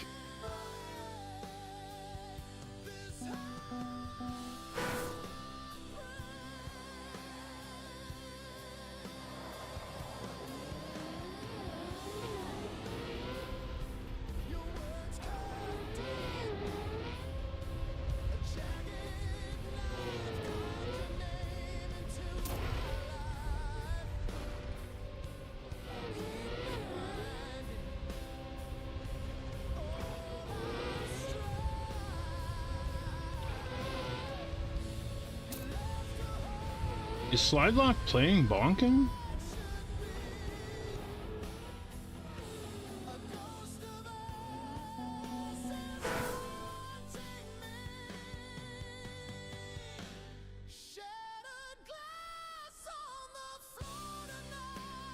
Is Slidelock playing Bonkin?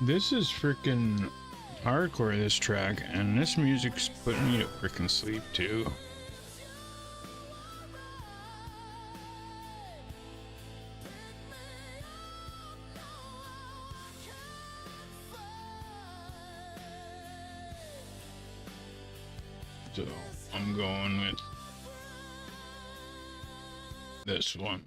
This is freaking hardcore, this track, and this music's putting me to freaking sleep too. So I'm going with this one.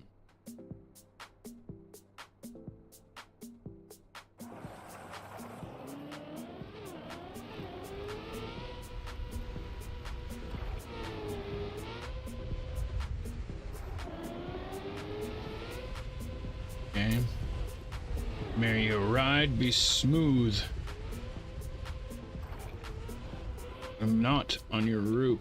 Okay. May your ride be smooth. I'm not on your roof.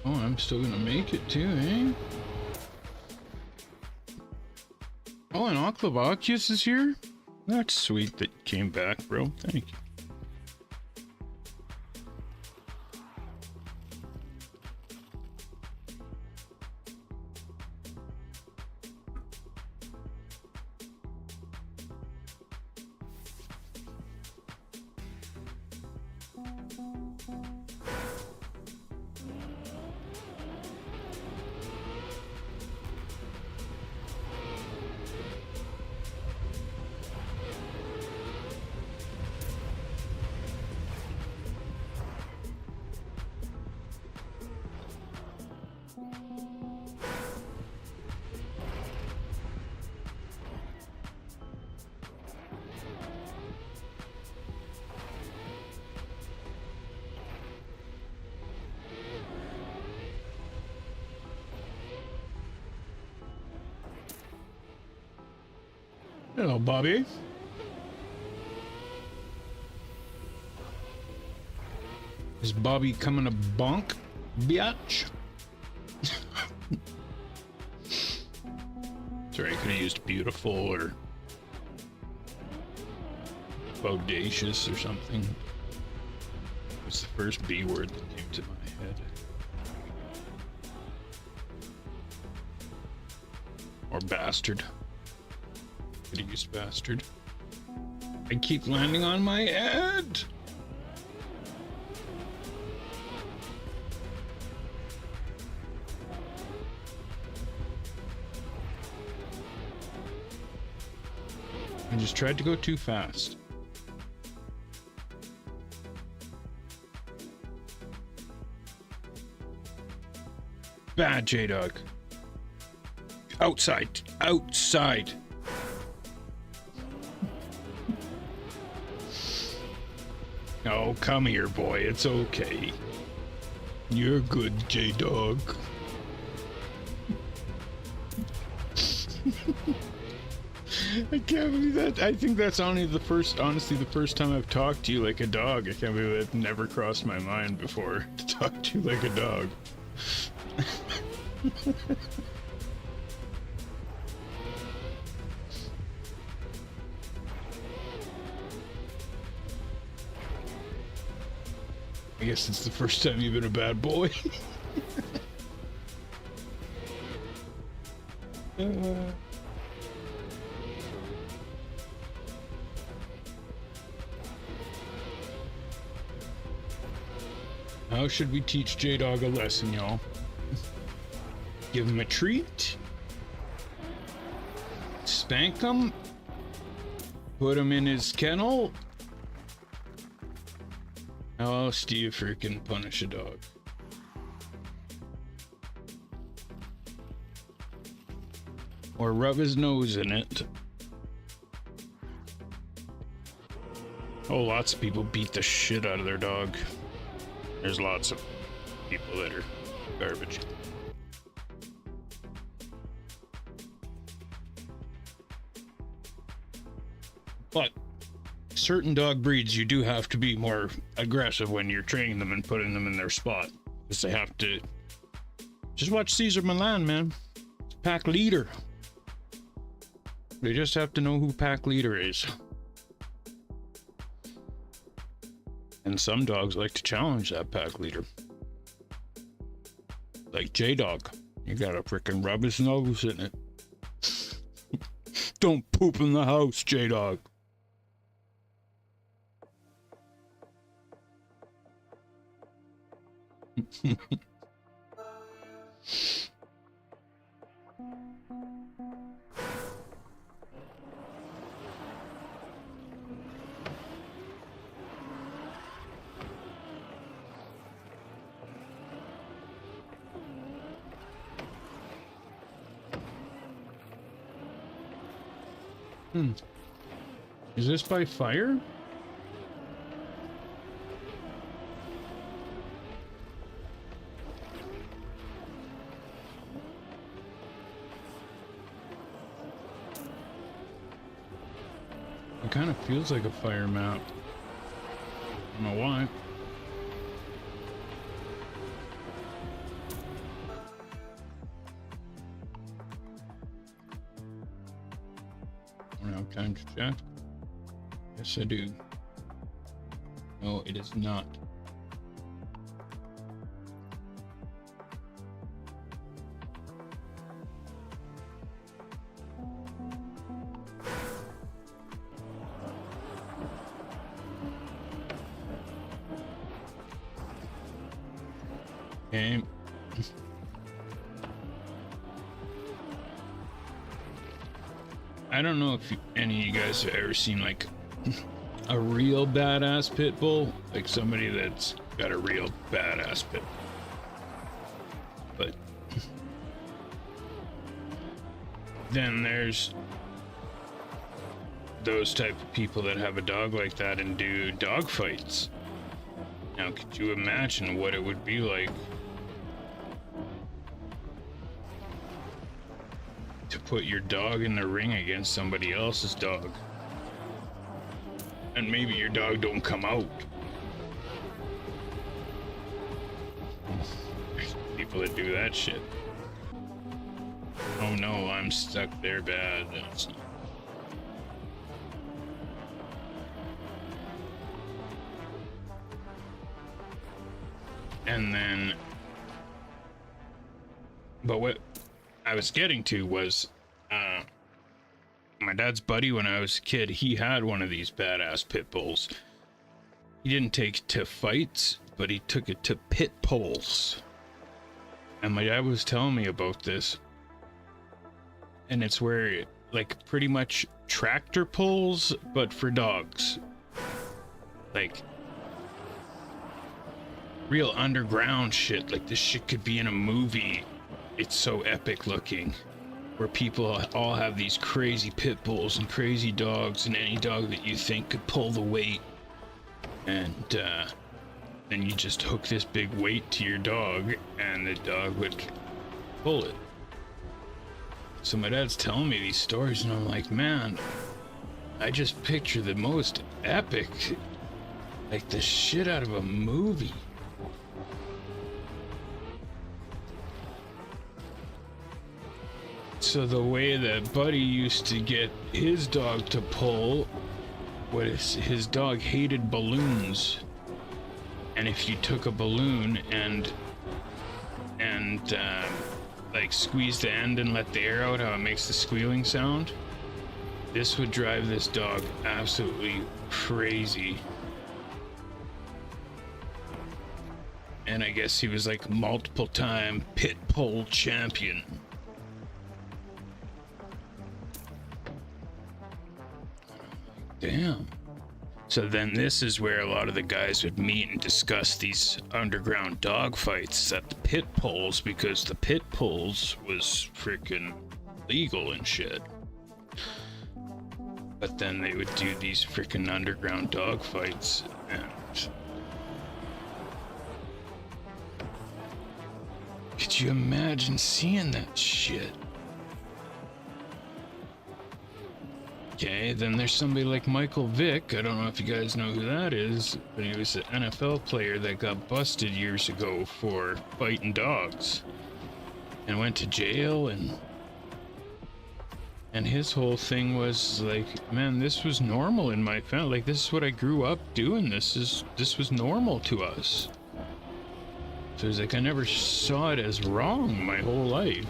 Oh, I'm still gonna make it too, eh? Oh, and Oklavakius is here? That's sweet that you came back, bro. Thank you. Hello, Bobby. Is Bobby coming to bonk, biatch? Sorry, I could have used beautiful or bodacious or something. What's the first B word that came to my head? Or bastard. Could have used bastard. I keep landing on my head! I just tried to go too fast. Bad, J-Dog. Outside. Outside. Oh, come here, boy. It's okay. You're good, J-Dog. I can't believe that. I think that's honestly the first time I've talked to you like a dog. I can't believe that never crossed my mind before to talk to you like a dog. I guess it's the first time you've been a bad boy. How should we teach J-Dog a lesson, y'all? Give him a treat? Spank him? Put him in his kennel? How else do you freaking punish a dog? Or rub his nose in it? Oh, lots of people beat the shit out of their dog. There's lots of people that are garbage. But certain dog breeds, you do have to be more aggressive when you're training them and putting them in their spot. Because they have to... Just watch Cesar Milan, man. Pack leader. They just have to know who pack leader is. And some dogs like to challenge that pack leader. Like J-Dog. You gotta frickin' rub his nose in it. Don't poop in the house, J-Dog. Is this by fire? It kind of feels like a fire map. I don't know why. I don't have time to check. Yes, I do. No, it is not. Okay. I don't know if any of you guys have ever seen like a real badass pit bull, like somebody that's got a real badass pit bull. But then there's those type of people that have a dog like that and do dog fights. Now, could you imagine what it would be like to put your dog in the ring against somebody else's dog. And maybe your dog don't come out. There's people that do that shit. Oh no, I'm stuck there bad. And then, but what I was getting to was, my dad's buddy when I was a kid, he had one of these badass pit bulls. He didn't take it to fights, but he took it to pit polls. And my dad was telling me about this. And it's where, like, pretty much tractor pulls, but for dogs. Like, real underground shit. Like, this shit could be in a movie. It's so epic looking. Where people all have these crazy pit bulls and crazy dogs, and any dog that you think could pull the weight. And then you just hook this big weight to your dog, and the dog would pull it. So my dad's telling me these stories, and I'm like, man, I just picture the most epic, like the shit out of a movie. So the way that Buddy used to get his dog to pull was his dog hated balloons. And if you took a balloon and like squeeze the end and let the air out, how it makes the squealing sound, this would drive this dog absolutely crazy. And I guess he was like multiple time pit bull champion. Damn. So then this is where a lot of the guys would meet and discuss these underground dog fights at the pit polls, because the pit polls was freaking legal and shit. But then they would do these freaking underground dog fights, and could you imagine seeing that shit? Okay, then there's somebody like Michael Vick. I don't know if you guys know who that is, but he was an NFL player that got busted years ago for fighting dogs and went to jail, and his whole thing was like, man, this was normal in my family. Like, this is what I grew up doing. This was normal to us. So it's like I never saw it as wrong my whole life.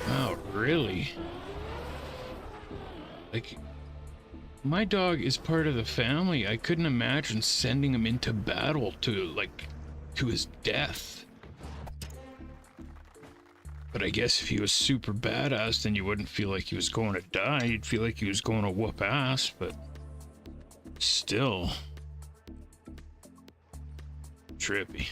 Wow, really? Like, my dog is part of the family. I couldn't imagine sending him into battle to his death. But I guess if he was super badass, then you wouldn't feel like he was going to die. You'd feel like he was going to whoop ass, but still. Trippy.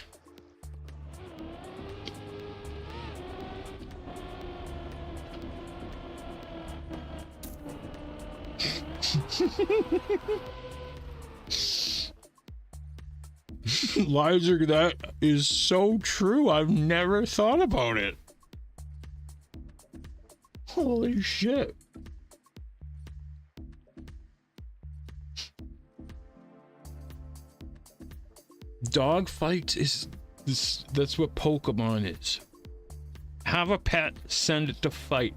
Lizer, that is so true. I've never thought about it. Holy shit. Dog fights is this, that's what Pokemon is. Have a pet, send it to fight.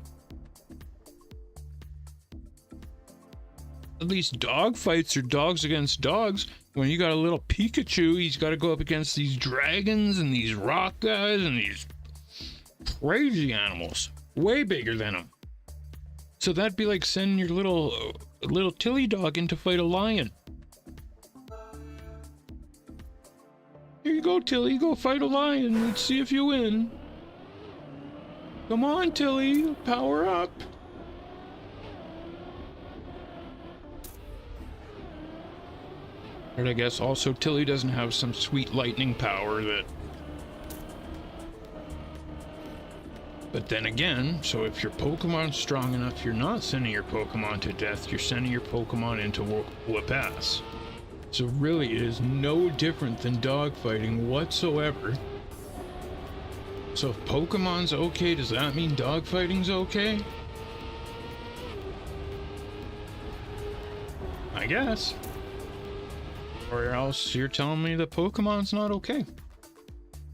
At least dog fights are dogs against dogs. When you got a little Pikachu, he's got to go up against these dragons and these rock guys and these crazy animals, way bigger than him. So that'd be like sending your little Tilly dog in to fight a lion. Here you go, Tilly. Go fight a lion. Let's see if you win. Come on, Tilly. Power up. And I guess also Tilly doesn't have some sweet lightning power that... But then again, so if your Pokemon's strong enough, you're not sending your Pokemon to death, you're sending your Pokemon into whoop ass. So really it is no different than dogfighting whatsoever. So if Pokemon's okay, does that mean dogfighting's okay? I guess. Or else you're telling me that Pokemon's not okay.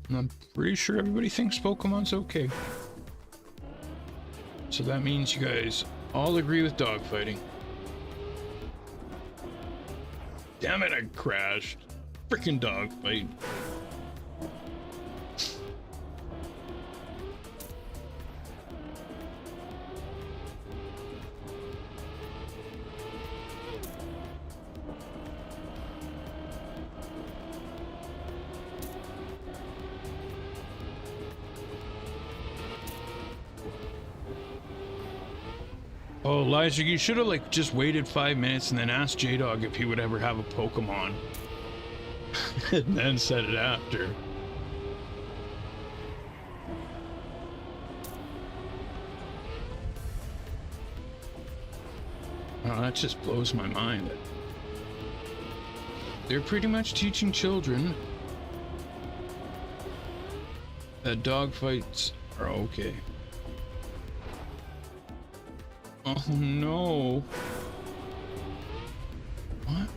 And I'm pretty sure everybody thinks Pokemon's okay. So that means you guys all agree with dogfighting. Damn it, I crashed. Freaking dogfight. Oh, Elijah, you should have like just waited 5 minutes and then asked J-Dog if he would ever have a Pokemon. And then said it after. Oh, that just blows my mind. They're pretty much teaching children that dogfights are okay. Oh no. What?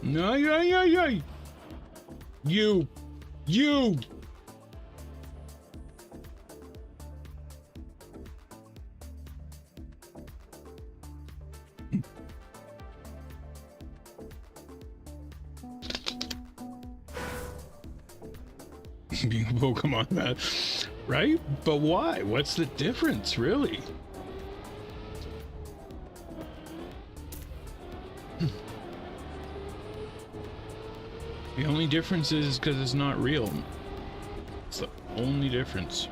No, yeah. You. Being a Pokemon man, right? But why? What's the difference, really? The only difference is because it's not real. It's the only difference.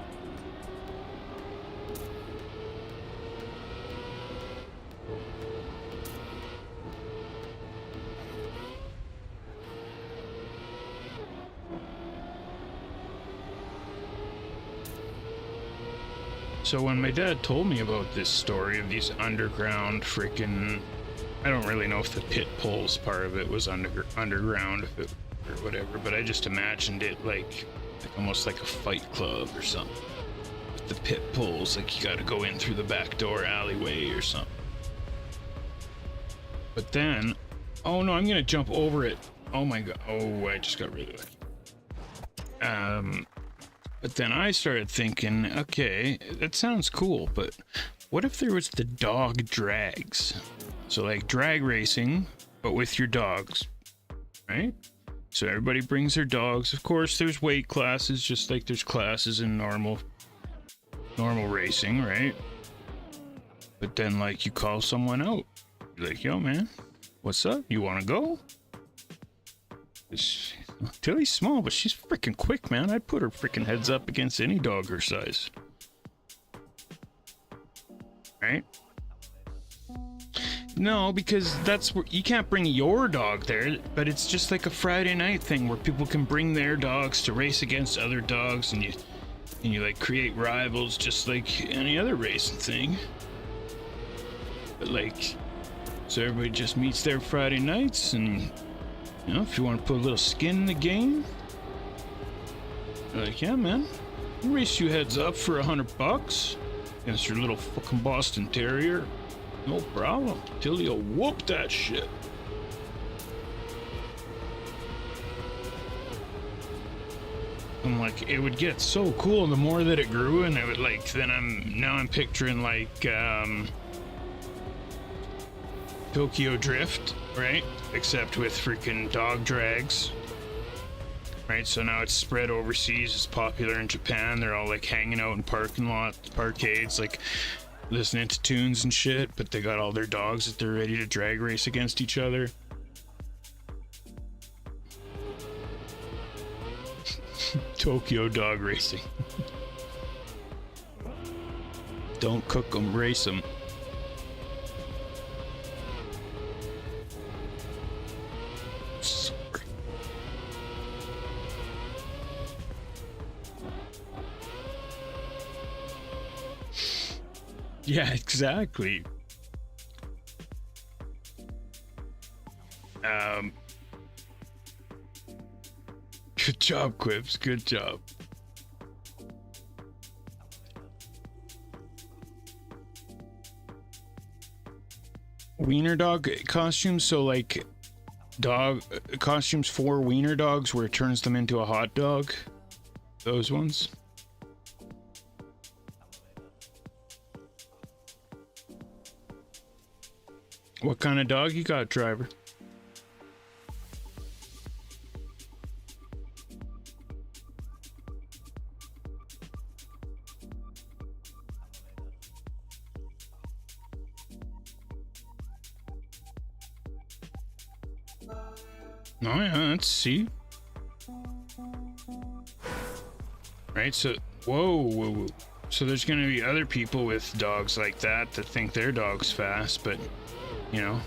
So when my dad told me about this story of these underground freaking, I don't really know if the pit pulls part of it was underground if it, or whatever, but I just imagined it like almost like a fight club or something. With the pit pulls, like you gotta go in through the back door alleyway or something. But then, oh no, I'm gonna jump over it. Oh my god, oh, I just got really lucky. But then I started thinking, okay, that sounds cool, but what if there was the dog drags? So like drag racing, but with your dogs, right? So everybody brings their dogs. Of course, there's weight classes, just like there's classes in normal racing, right? But then like you call someone out. You're like, yo man, what's up? You wanna go? Tilly's small, but she's freaking quick, man. I'd put her freaking heads up against any dog her size. Right? No, because that's where you can't bring your dog there, but it's just like a Friday night thing where people can bring their dogs to race against other dogs, and you like create rivals just like any other racing thing. But like, so everybody just meets there Friday nights, and you know, if you want to put a little skin in the game, you're like, yeah, man, I'll race you heads up for $100 against your little fucking Boston Terrier. No problem. Till you'll whoop that shit. I'm like, it would get so cool the more that it grew, and it would like, then I'm picturing like, Tokyo Drift, right? Except with freaking dog drags. Right, so now it's spread overseas. It's popular in Japan. They're all like hanging out in parking lots, parkades, like listening to tunes and shit, but they got all their dogs that they're ready to drag race against each other. Tokyo dog racing. Don't cook them, race them. Yeah, exactly. Good job, Quips. Good job. Wiener dog costumes, so like dog costumes for wiener dogs where it turns them into a hot dog. Those ones. What kind of dog you got, driver? Oh yeah, let's see. Right, so whoa. So there's gonna be other people with dogs like that think their dog's fast, but you know,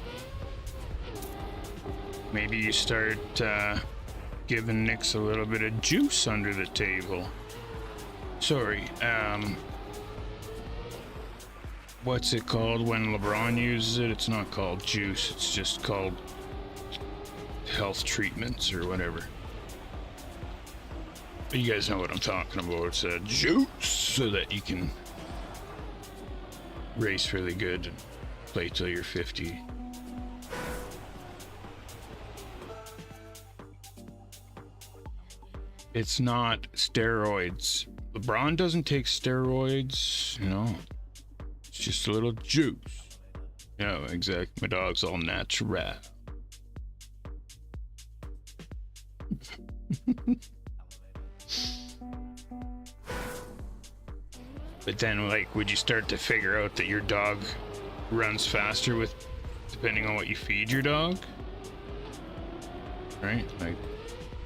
maybe you start giving Nix a little bit of juice under the table. Sorry, what's it called when LeBron uses it? It's not called juice, it's just called health treatments or whatever. But you guys know what I'm talking about. It's juice so that you can race really good and play till you're 50. It's not steroids. LeBron doesn't take steroids, you know. It's just a little juice. Yeah, exactly. My dog's all natural. But then, like, would you start to figure out that your dog runs faster with depending on what you feed your dog? Right? Like,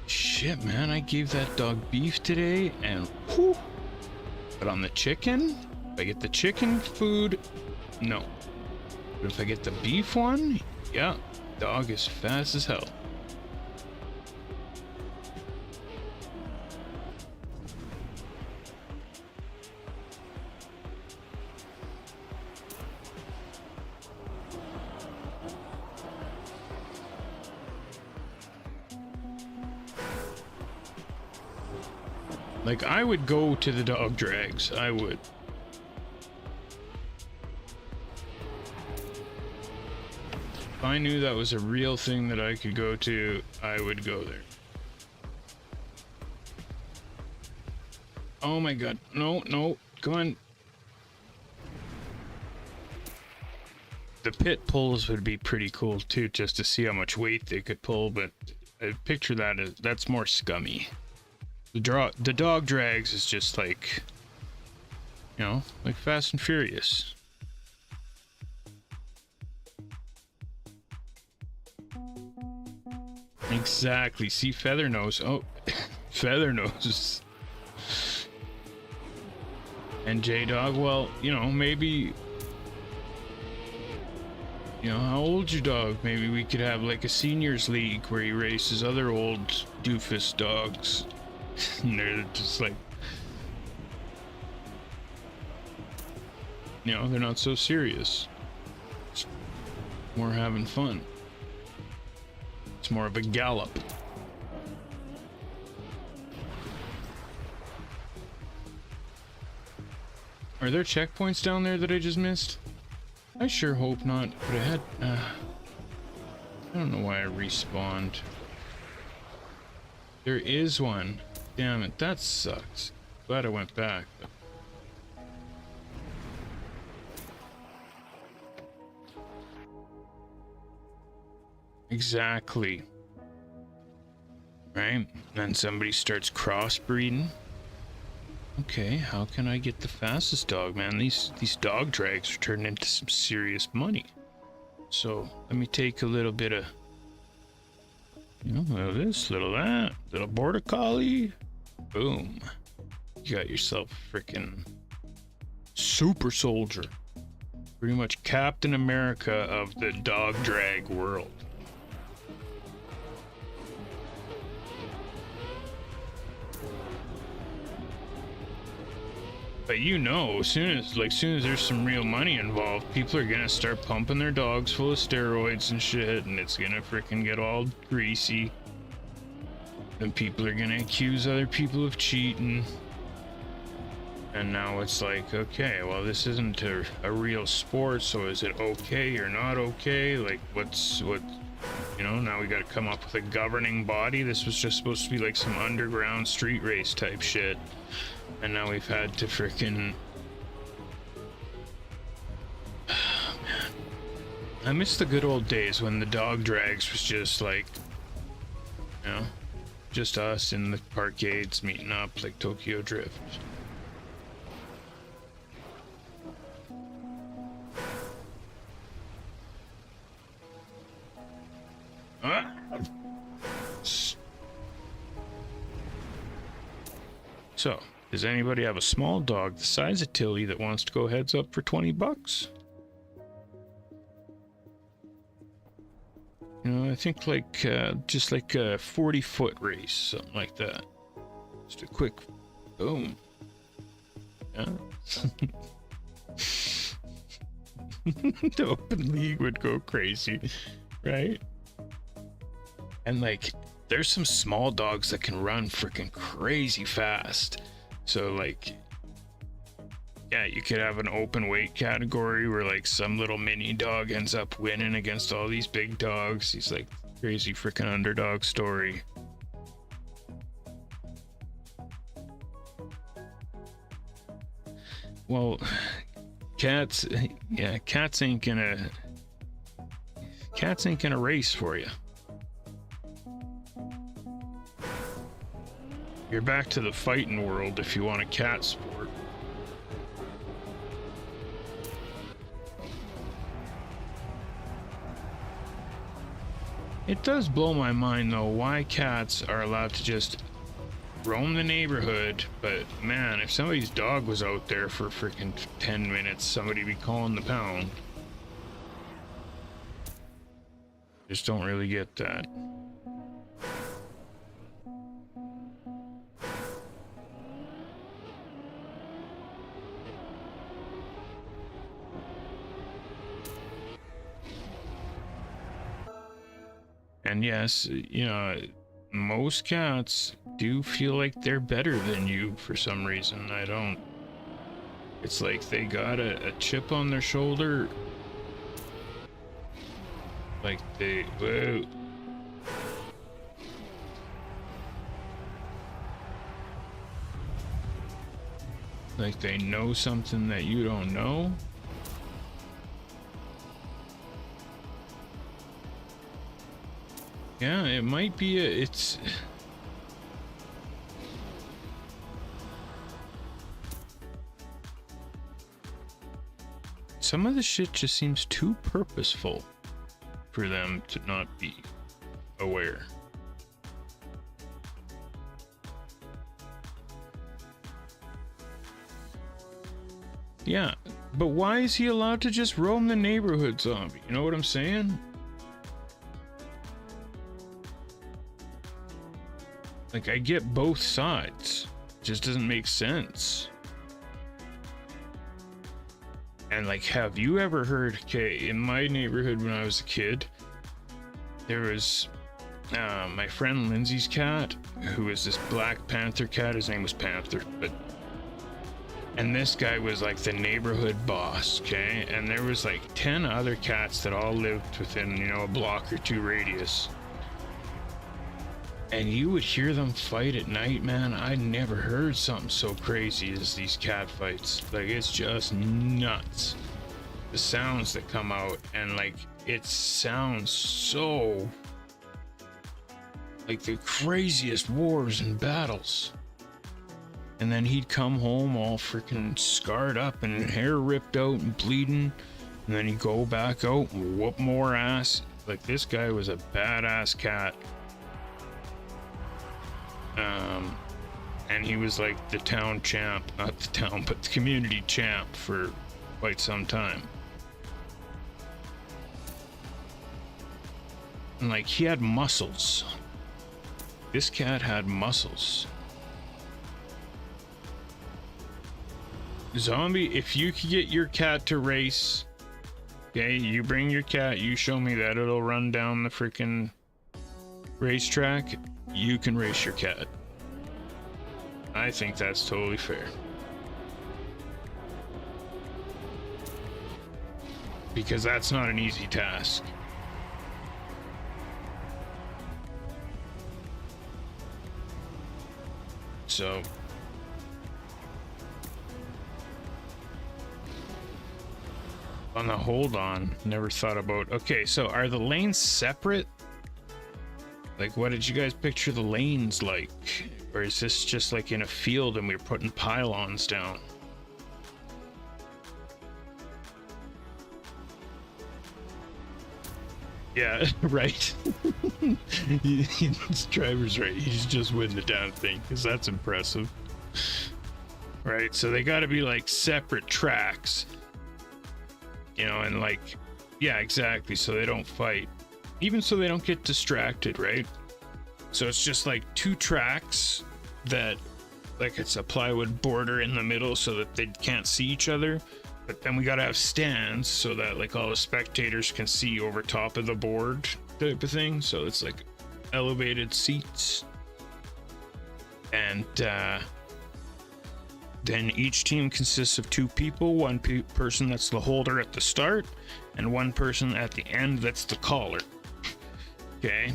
shit, man, I gave that dog beef today, and whew. But on the chicken, if I get the chicken food, no. But if I get the beef one, yeah, dog is fast as hell. Like, I would go to the dog drags. I would. If I knew that was a real thing that I could go to, I would go there. Oh my god. No, come on. The pit pulls would be pretty cool too, just to see how much weight they could pull, but I picture that as, that's more scummy. The dog drags is just like, you know, like Fast and Furious. Exactly. See, Feathernose. Oh, Feathernose. And J-Dog, well, you know, maybe, you know, how old's your dog? Maybe we could have like a seniors league where he races other old doofus dogs. And they're just like, you know, they're not so serious. It's more having fun. It's more of a gallop. Are there checkpoints down there that I just missed? I sure hope not, but I had, I don't know why I respawned. There is one. Damn it, that sucks. Glad I went back. But... Exactly. Right? Then somebody starts crossbreeding. Okay, how can I get the fastest dog, man? These dog drags are turning into some serious money. So let me take a little bit of, you know, little this, little that, little border collie. Boom. You got yourself a freaking super soldier. Pretty much Captain America of the dog drag world. But you know, as soon as there's some real money involved, people are gonna start pumping their dogs full of steroids and shit, and it's gonna freaking get all greasy. And people are gonna accuse other people of cheating. And now it's like, okay, well, this isn't a real sport, so is it okay or not okay? Like, what, you know, now we gotta come up with a governing body. This was just supposed to be like some underground street race type shit. And now we've had to freaking... Man. I miss the good old days when the dog drags was just like, you know, just us in the parkades meeting up like Tokyo Drift. So, does anybody have a small dog the size of Tilly that wants to go heads up for 20 bucks? You know, I think like, just like a 40-foot race, something like that. Just a quick boom. Yeah. The open league would go crazy, right? And like, there's some small dogs that can run freaking crazy fast. So like, yeah, you could have an open weight category where like some little mini dog ends up winning against all these big dogs. He's like crazy freaking underdog story. Well, cats ain't gonna race for you. You're back to the fighting world if you want a cat sport. It does blow my mind though why cats are allowed to just roam the neighborhood, but man, if somebody's dog was out there for freaking 10 minutes, somebody'd be calling the pound. Just don't really get that. And yes, you know, most cats do feel like they're better than you for some reason. I don't. It's like they got a chip on their shoulder. Like they, whoa. Like they know something that you don't know. Yeah, it might be it's... Some of the shit just seems too purposeful for them to not be aware. Yeah, but why is he allowed to just roam the neighborhood, zombie? You know what I'm saying? Like, I get both sides. It just doesn't make sense. And like, have you ever heard, okay, in my neighborhood when I was a kid, there was my friend Lindsay's cat, who was this Black Panther cat. His name was Panther, and this guy was like the neighborhood boss, okay? And there was like 10 other cats that all lived within, you know, a block or two radius. And you would hear them fight at night, man. I never heard something so crazy as these cat fights. Like, it's just nuts. The sounds that come out, and like, it sounds so like the craziest wars and battles. And then he'd come home all freaking scarred up and hair ripped out and bleeding. And then he'd go back out and whoop more ass. Like, this guy was a badass cat. And he was like the town champ, not the town, but the community champ for quite some time. And like, he had muscles. This cat had muscles. Zombie, if you could get your cat to race, okay, you bring your cat, you show me that it'll run down the freaking racetrack, you can race your cat. I think that's totally fair. Because that's not an easy task. So on the hold on, never thought about. Okay, so are the lanes separate? Like, what did you guys picture the lanes like? Or is this just like in a field and we're putting pylons down? Yeah, right. His driver's right. He's just winning the damn thing, because that's impressive. Right, so they got to be like separate tracks. You know, and like, yeah, exactly, so they don't fight. Even so they don't get distracted, right? So it's just like two tracks that, like, it's a plywood border in the middle so that they can't see each other. But then we gotta have stands so that like all the spectators can see over top of the board type of thing. So it's like elevated seats. And then each team consists of two people, one person that's the holder at the start, and one person at the end that's the caller. Okay.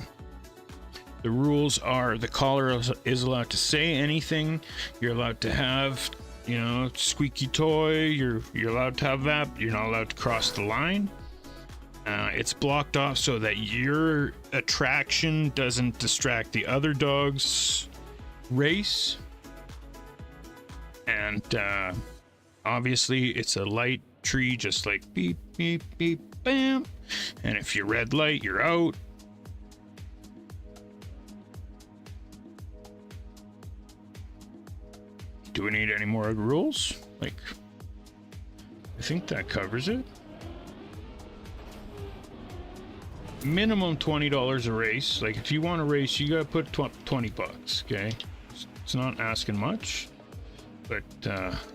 The rules are the caller is allowed to say anything. You're allowed to have, you know, squeaky toy. You're allowed to have that. You're not allowed to cross the line. It's blocked off so that your attraction doesn't distract the other dog's race. And obviously it's a light tree, just like beep, beep, beep, bam. And if you're red light, you're out. Do we need any more rules? Like, I think that covers it. Minimum $20 a race. Like, if you want to race, you gotta put 20 bucks, okay? It's not asking much, but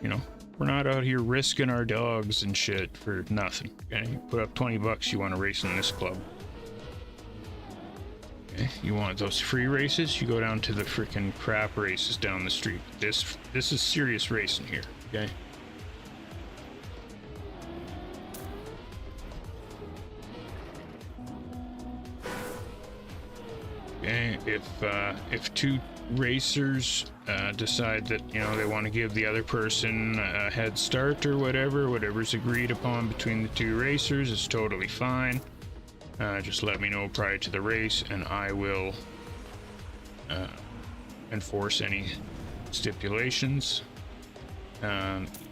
you know, we're not out here risking our dogs and shit for nothing, okay? You put up 20 bucks, you want to race in this club. Okay, you want those free races, you go down to the freaking crap races down the street. This is serious racing here, okay? Okay, if two racers decide that, you know, they want to give the other person a head start or whatever's agreed upon between the two racers is totally fine. Just let me know prior to the race and I will enforce any stipulations.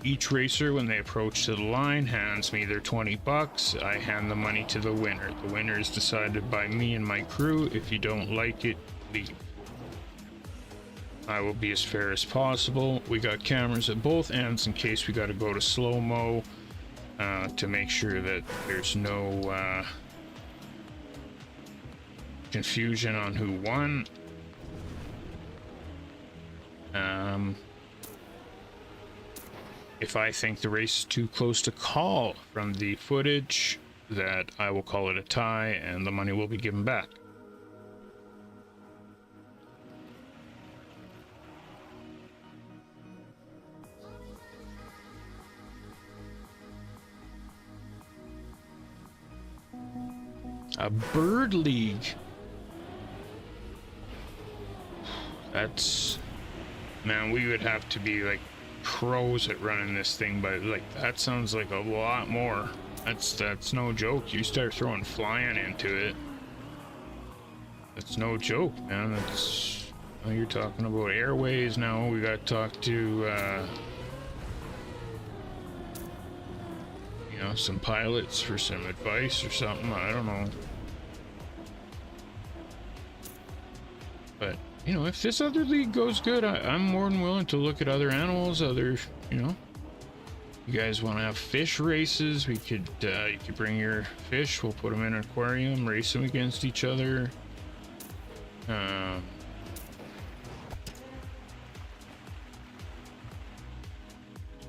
Each racer, when they approach to the line, hands me their 20 bucks. I hand the money to the winner. The winner is decided by me and my crew. If you don't like it, leave. I will be as fair as possible. We got cameras at both ends in case we got to go to slow-mo to make sure that there's no confusion on who won. If I think the race is too close to call from the footage, that I will call it a tie and the money will be given back. A bird league. That's, man, we would have to be like pros at running this thing, but like that sounds like a lot more. That's no joke. You start throwing flying into it, that's no joke, man. That's, oh, you're talking about airways now. We got to talk to you know, some pilots for some advice or something. I don't know. But, you know, if this other league goes good, I'm more than willing to look at other animals, other, you know. You guys want to have fish races? We could, you could bring your fish. We'll put them in an aquarium, race them against each other. I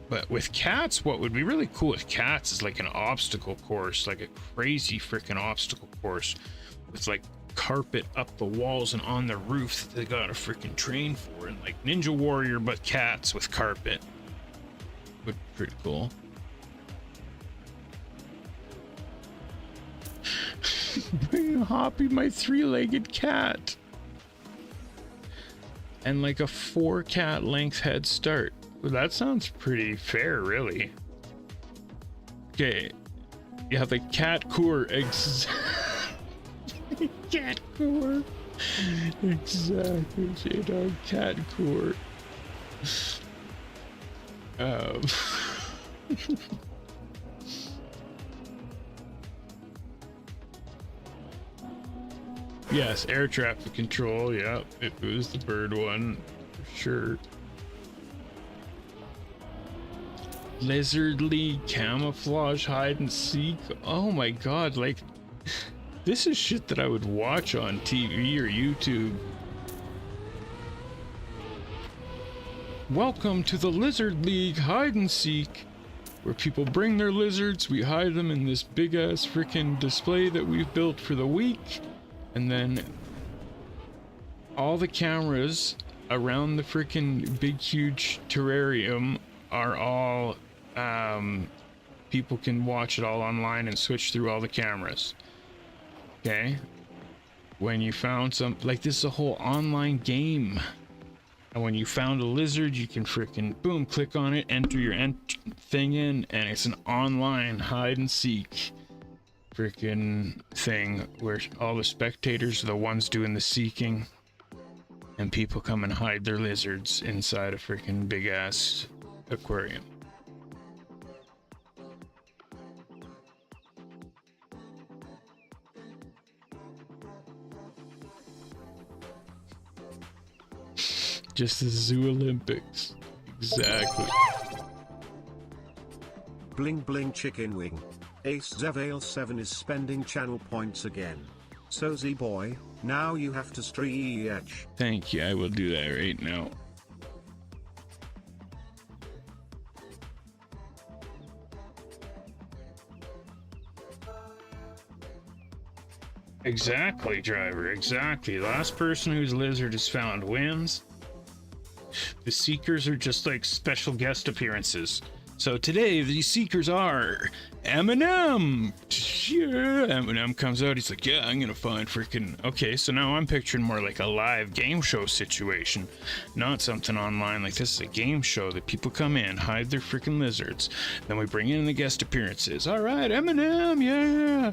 But with cats, what would be really cool with cats is like an obstacle course, like a crazy freaking obstacle course with like carpet up the walls and on the roof that they gotta freaking train for, and like Ninja Warrior but cats with carpet. Would be pretty cool. Bring Hoppy my 3-legged cat. And like a 4-cat length head start. Well, that sounds pretty fair, really. Okay. You have the cat core cat core. Exactly. J-Dog cat core. Yes, air traffic control. Yep, it was the bird one for sure. Lizard League, camouflage, hide and seek. Oh my god, like this is shit that I would watch on TV or YouTube. Welcome to the Lizard League hide and seek, where people bring their lizards, we hide them in this big ass freaking display that we've built for the week, and then all the cameras around the freaking big huge terrarium are all people can watch it all online and switch through all the cameras. Okay, when you found some, like, this is a whole online game, and when you found a lizard you can freaking boom, click on it, enter your thing in, and it's an online hide and seek freaking thing where all the spectators are the ones doing the seeking, and people come and hide their lizards inside a freaking big ass aquarium. Just the Zoo Olympics. Exactly. Bling bling chicken wing. Ace Zevale 7 is spending channel points again. So Z boy, now you have to stretch. Thank you, I will do that right now. Exactly, driver, exactly. Last person whose lizard is found wins. The seekers are just like special guest appearances. So today the seekers are Eminem. Yeah, Eminem comes out, he's like, yeah, I'm gonna find freaking... Okay, so now I'm picturing more like a live game show situation, not something online. Like, this is a game show that people come in, hide their freaking lizards, then we bring in the guest appearances. All right, Eminem, yeah.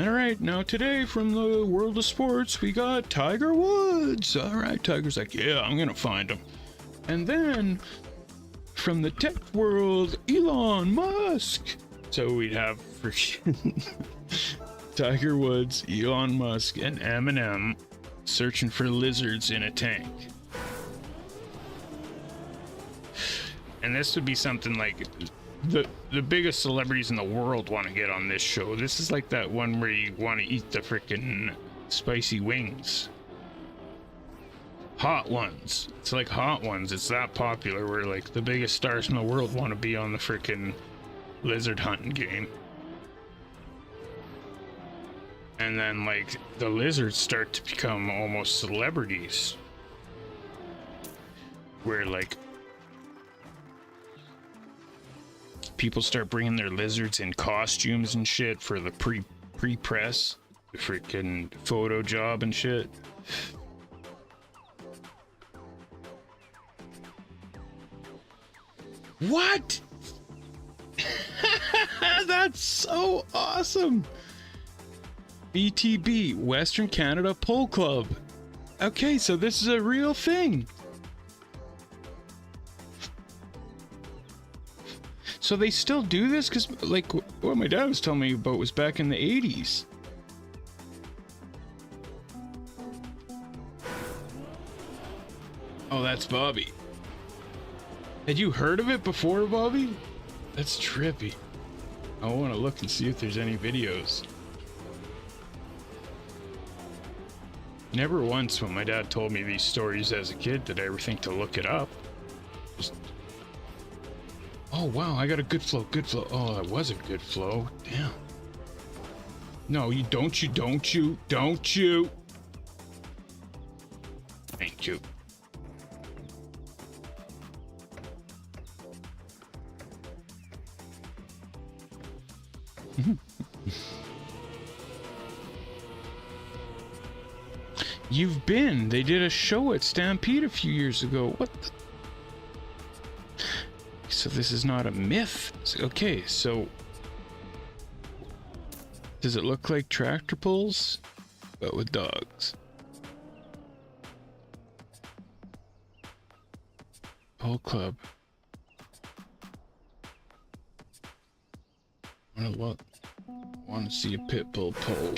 All right, now today from the world of sports we got Tiger Woods. All right, Tiger's like, yeah, I'm gonna find him. And then from the tech world, Elon Musk. So we'd have freaking Tiger Woods, Elon Musk, and Eminem searching for lizards in a tank. And this would be something like the biggest celebrities in the world want to get on this show. This is like that one where you want to eat the freaking spicy wings. Hot Ones. It's like Hot Ones. It's that popular where like the biggest stars in the world want to be on the freaking lizard hunting game. And then like the lizards start to become almost celebrities. Where like people start bringing their lizards in costumes and shit for the pre-press, the freaking photo job and shit. What? That's so awesome. BTB, Western Canada Pole Club. Okay, so this is a real thing. So they still do this? Because like what my dad was telling me about was back in the 80s. Oh, that's Bobby. Had you heard of it before, Bobby? That's trippy. I want to look and see if there's any videos. Never once when my dad told me these stories as a kid did I ever think to look it up. Just Oh, wow, I got a good flow, good flow. Oh, that was a good flow. Damn. No, you don't you. Thank you. You've been. They did a show at Stampede a few years ago. What the? So this is not a myth. Okay, so does it look like tractor pulls, but with dogs? Pole club. Want to see a pit bull pole.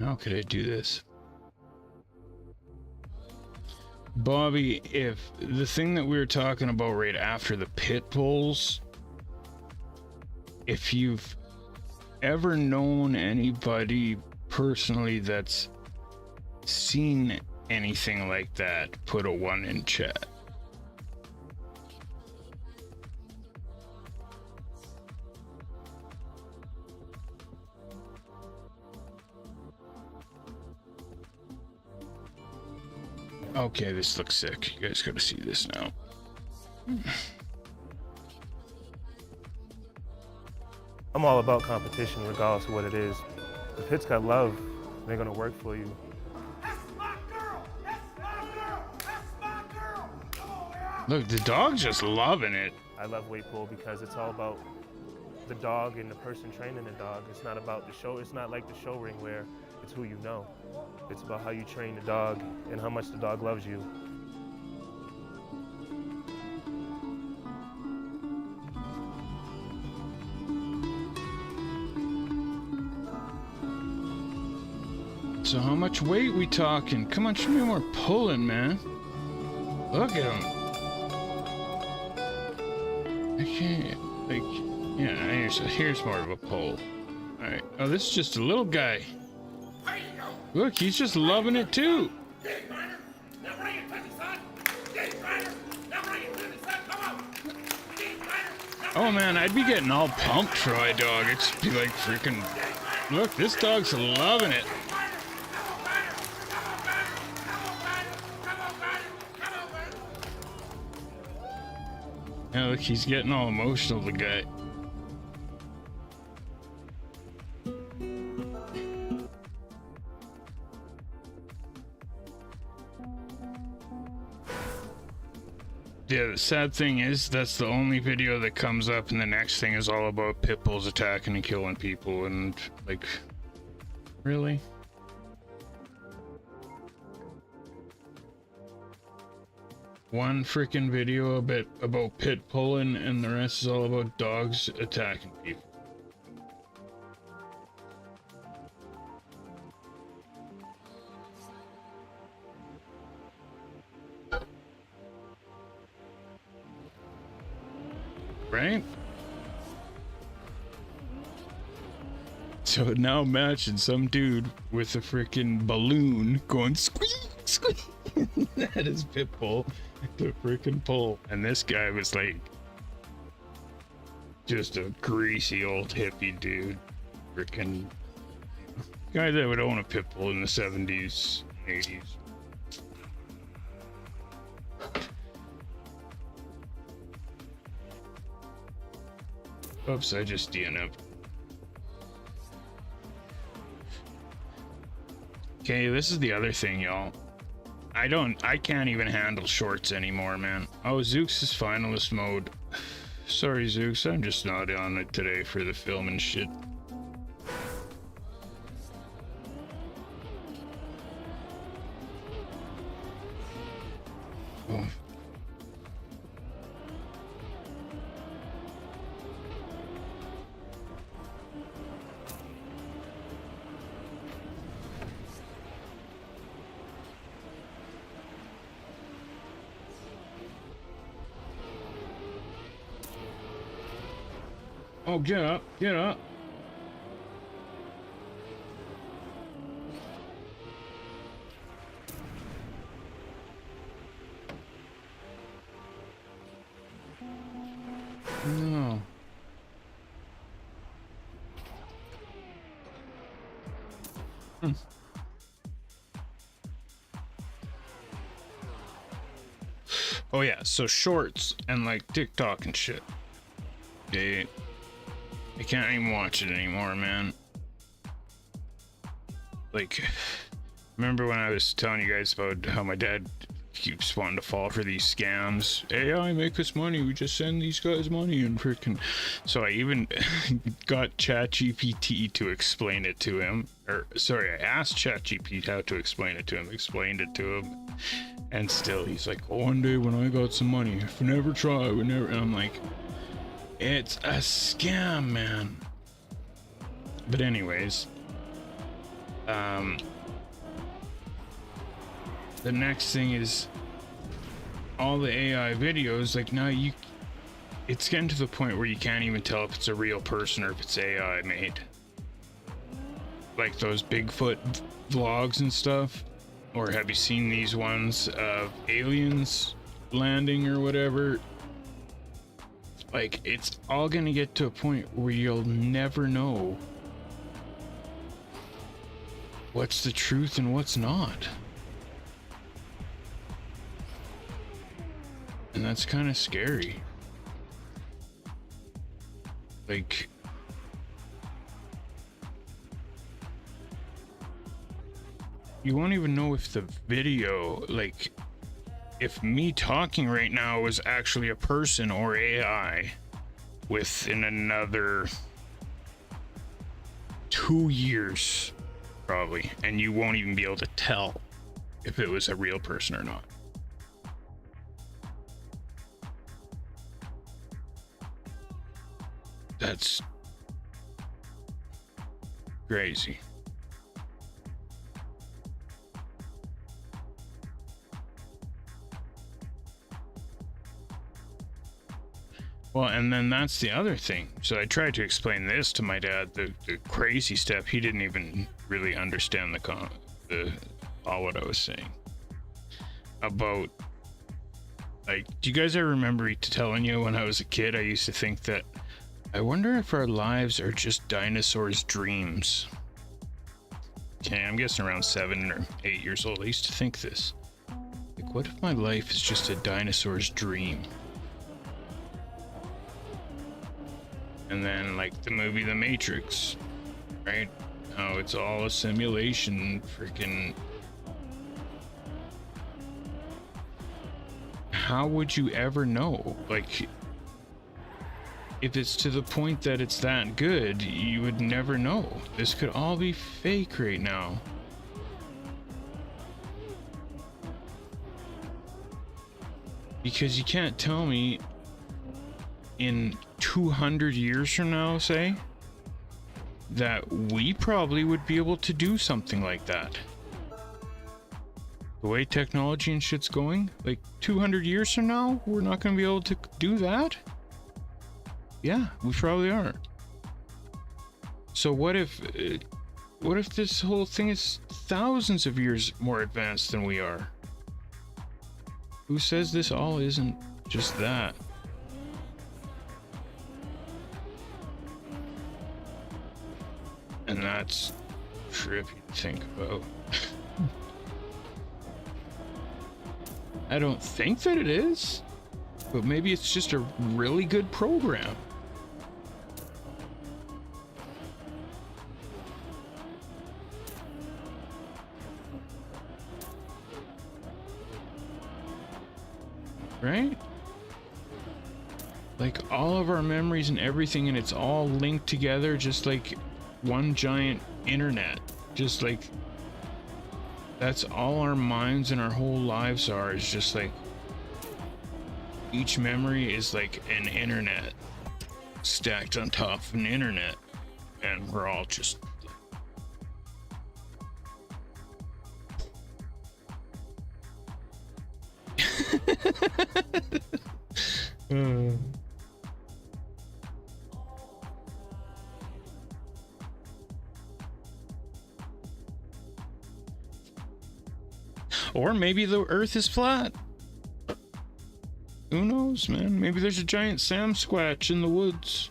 How could I do this? Bobby, if the thing that we were talking about right after the pit bulls, if you've ever known anybody personally that's seen anything like that, put a 1 in chat. Okay, this looks sick. You guys gotta see this now. I'm all about competition regardless of what it is. The pit's got love, they're gonna work for you. That's my girl! That's my girl! That's my girl! Oh, yeah! Look, the dog's just loving it. I love weight pull because it's all about the dog and the person training the dog. It's not about the show. It's not like the show ring where it's who you know. It's about how you train the dog and how much the dog loves you. So how much weight we talking? Come on, show me more pulling, man. Look at him. I can't, like, yeah, here's more of a pull. All right. Oh, this is just a little guy. There you go! Look, he's just loving it too. Dig, Ryder! Now bring it to me, son! Dig, Ryder! Now bring it to me, son! Come on! Dig, Ryder! Oh man, I'd be getting all pumped for my dog. It'd just be like freaking. Look, this dog's loving it. Yeah, look, he's getting all emotional, the guy. Yeah, the sad thing is, that's the only video that comes up, and the next thing is all about pit bulls attacking and killing people, and, like, really? One freaking video about pit pulling, and the rest is all about dogs attacking people. Right? So now imagine some dude with a freaking balloon going squeak, squeak at his pit bull to freaking pull. And this guy was like just a greasy old hippie dude. Freaking guy that would own a pit bull in the 70s, 80s. Oops, I just DNF'd. Okay, this is the other thing, y'all. I can't even handle shorts anymore, man. Oh, Zooks is finalist mode. Sorry, Zooks, I'm just not on it today for the film and shit. Oh. Oh, get up, get up. No. Oh yeah, so shorts and like TikTok and shit. I can't even watch it anymore, man. Like, remember when I was telling you guys about how my dad keeps wanting to fall for these scams? AI make us money, we just send these guys money and freaking. So I even got ChatGPT to explain it to him. Or sorry, I asked ChatGPT how to explain it to him, explained it to him, and still he's like, oh, one day when I got some money, if I never try, we never. And I'm like, it's a scam, man. But anyways, the next thing is all the AI videos. Like now it's getting to the point where you can't even tell if it's a real person or if it's AI made. Like those Bigfoot vlogs and stuff. Or have you seen these ones of aliens landing or whatever? Like, it's all gonna get to a point where you'll never know what's the truth and what's not. And that's kind of scary. Like, you won't even know if the video, like, if me talking right now was actually a person or AI within another 2 years, probably, and you won't even be able to tell if it was a real person or not. That's crazy. Well, and then that's the other thing. So I tried to explain this to my dad, the crazy step. He didn't even really understand all what I was saying about, like, do you guys ever remember telling you when I was a kid, I used to think that, I wonder if our lives are just dinosaurs' dreams. Okay, I'm guessing around 7 or 8 years old, I used to think this. Like, what if my life is just a dinosaur's dream? And then, like, the movie The Matrix, right? How it's all a simulation, freaking. How would you ever know? Like, if it's to the point that it's that good, you would never know. This could all be fake right now. Because you can't tell me in 200 years from now, say, that we probably would be able to do something like that. The way technology and shit's going, like 200 years from now, we're not going to be able to do that? Yeah, we probably are. So what if this whole thing is thousands of years more advanced than we are? Who says this all isn't just that? And that's trippy to think about. I don't think that it is, but maybe it's just a really good program. Right? Like all of our memories and everything, and it's all linked together just like one giant internet. Just like that's all our minds and our whole lives are, is just like each memory is like an internet stacked on top of an internet, and we're all just Or maybe the Earth is flat. Who knows, man? Maybe there's a giant Sam Squatch in the woods.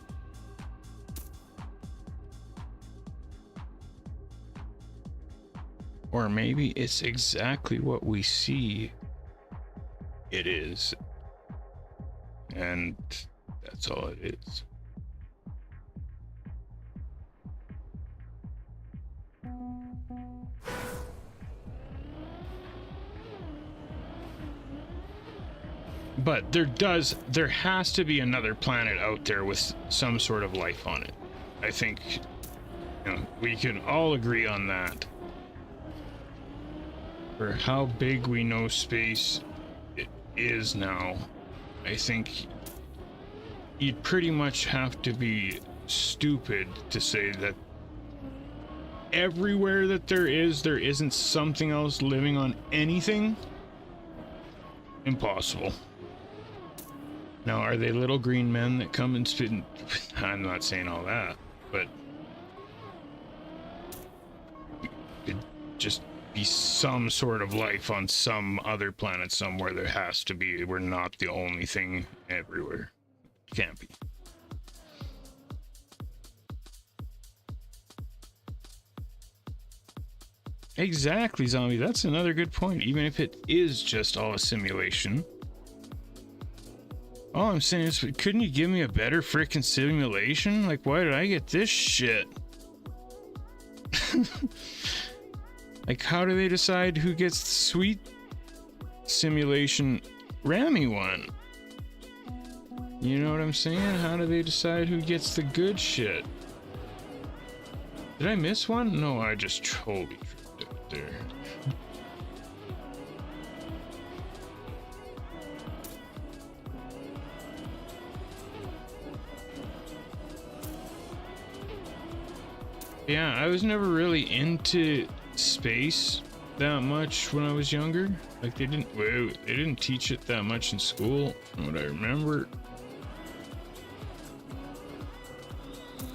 Or maybe it's exactly what we see it is. And that's all it is. But there has to be another planet out there with some sort of life on it. I think, you know, we can all agree on that. For how big we know space it is now, I think you'd pretty much have to be stupid to say that everywhere that there isn't something else living on anything. Impossible. Now, are they little green men that come and spit? I'm not saying all that, but it'd just be some sort of life on some other planet somewhere. There has to be. We're not the only thing everywhere. Can't be. Exactly, Zombie. That's another good point. Even if it is just all a simulation. All I'm saying is, couldn't you give me a better freaking simulation? Like, why did I get this shit? Like, how do they decide who gets the sweet simulation Rammy one? You know what I'm saying? How do they decide who gets the good shit? Did I miss one? No, I just totally tripped out there. Yeah, I was never really into space that much when I was younger. Like they didn't teach it that much in school, from what I remember.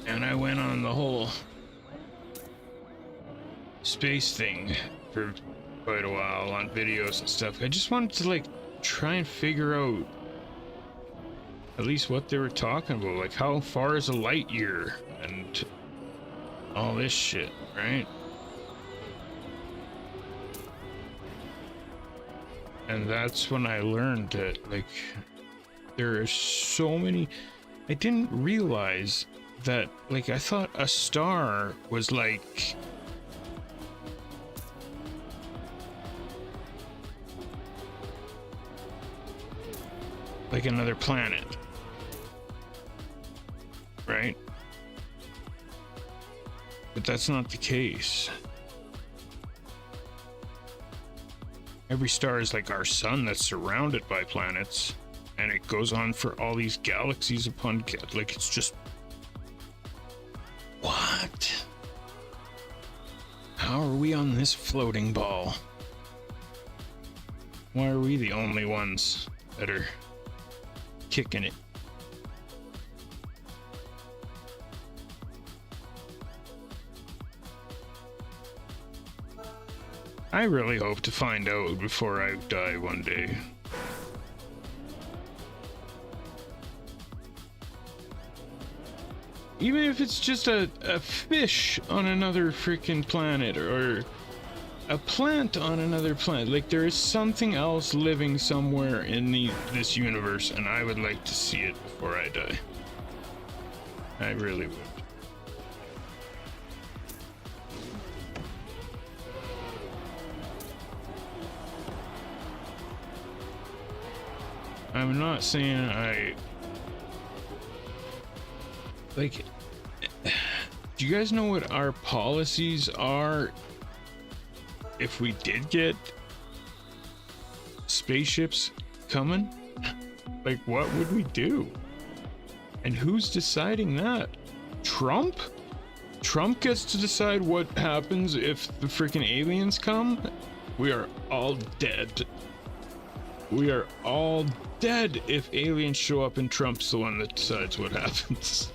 And I went on the whole space thing for quite a while on videos and stuff. I just wanted to like try and figure out at least what they were talking about, like how far is a light year and all this shit, right? And that's when I learned that, like, there are so many. I didn't realize that, like, I thought a star was like another planet, right? But that's not the case. Every star is like our sun that's surrounded by planets, and it goes on for all these galaxies upon like it's just what? How are we on this floating ball? Why are we the only ones that are kicking it? I really hope to find out before I die one day. Even if it's just a fish on another freaking planet, or a plant on another planet. Like, there is something else living somewhere in this universe, and I would like to see it before I die. I really would. I'm not saying like, do you guys know what our policies are if we did get spaceships coming? Like, what would we do? And who's deciding that? Trump? Trump gets to decide what happens if the freaking aliens come? We are all dead. We are all dead if aliens show up and Trump's the one that decides what happens.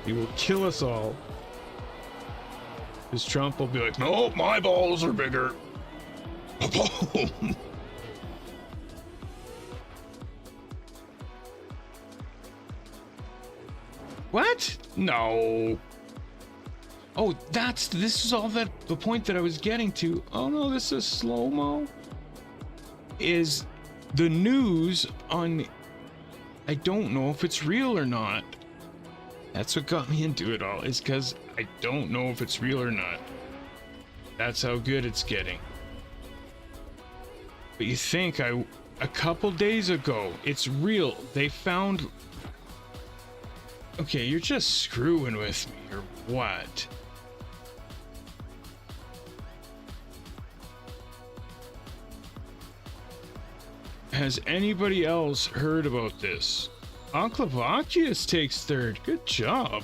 He will kill us all. Because Trump will be like, no, my balls are bigger. What? No. Oh, this is all the point that I was getting to. Oh no, this is slow-mo. Is the news on, I don't know if it's real or not. That's what got me into it all, is because I don't know if it's real or not. That's how good it's getting. But you think a couple days ago, it's real. They found, okay, you're just screwing with me, or what? Has anybody else heard about this? Onclovacius takes third. Good job.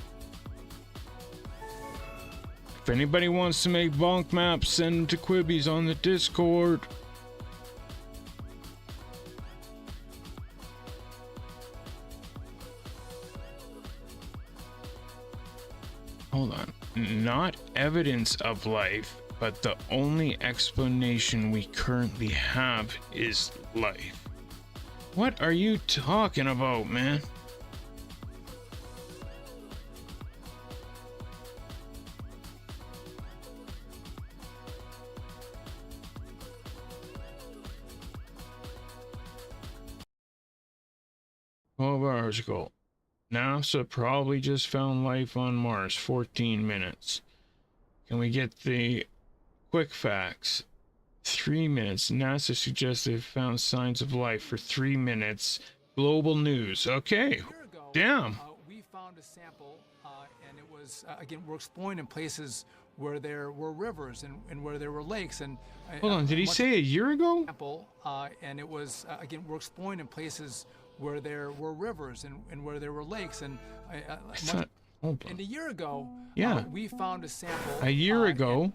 If anybody wants to make bonk maps, send them to Quibbies on the Discord. Hold on. Not evidence of life, but the only explanation we currently have is life. What are you talking about, man? Hours ago, NASA probably just found life on Mars. 14 minutes. Can we get the quick facts? 3 minutes. NASA suggests they've found signs of life for 3 minutes. Global news. Okay. Damn. We found a sample, and it was, again, we're exploring in places where there were rivers and where there were lakes. And hold on, did he say a year ago? Sample, and it was, again, we're exploring in places where there were rivers and where there were lakes. And and a year ago, yeah, we found a sample. A year ago,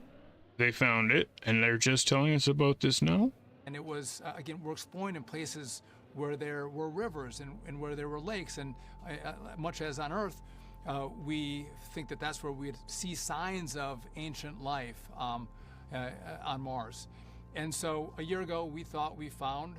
they found it, and they're just telling us about this now? And it was, again, we're exploring in places where there were rivers and where there were lakes. And much as on Earth, we think that that's where we'd see signs of ancient life on Mars. And so a year ago, we thought we found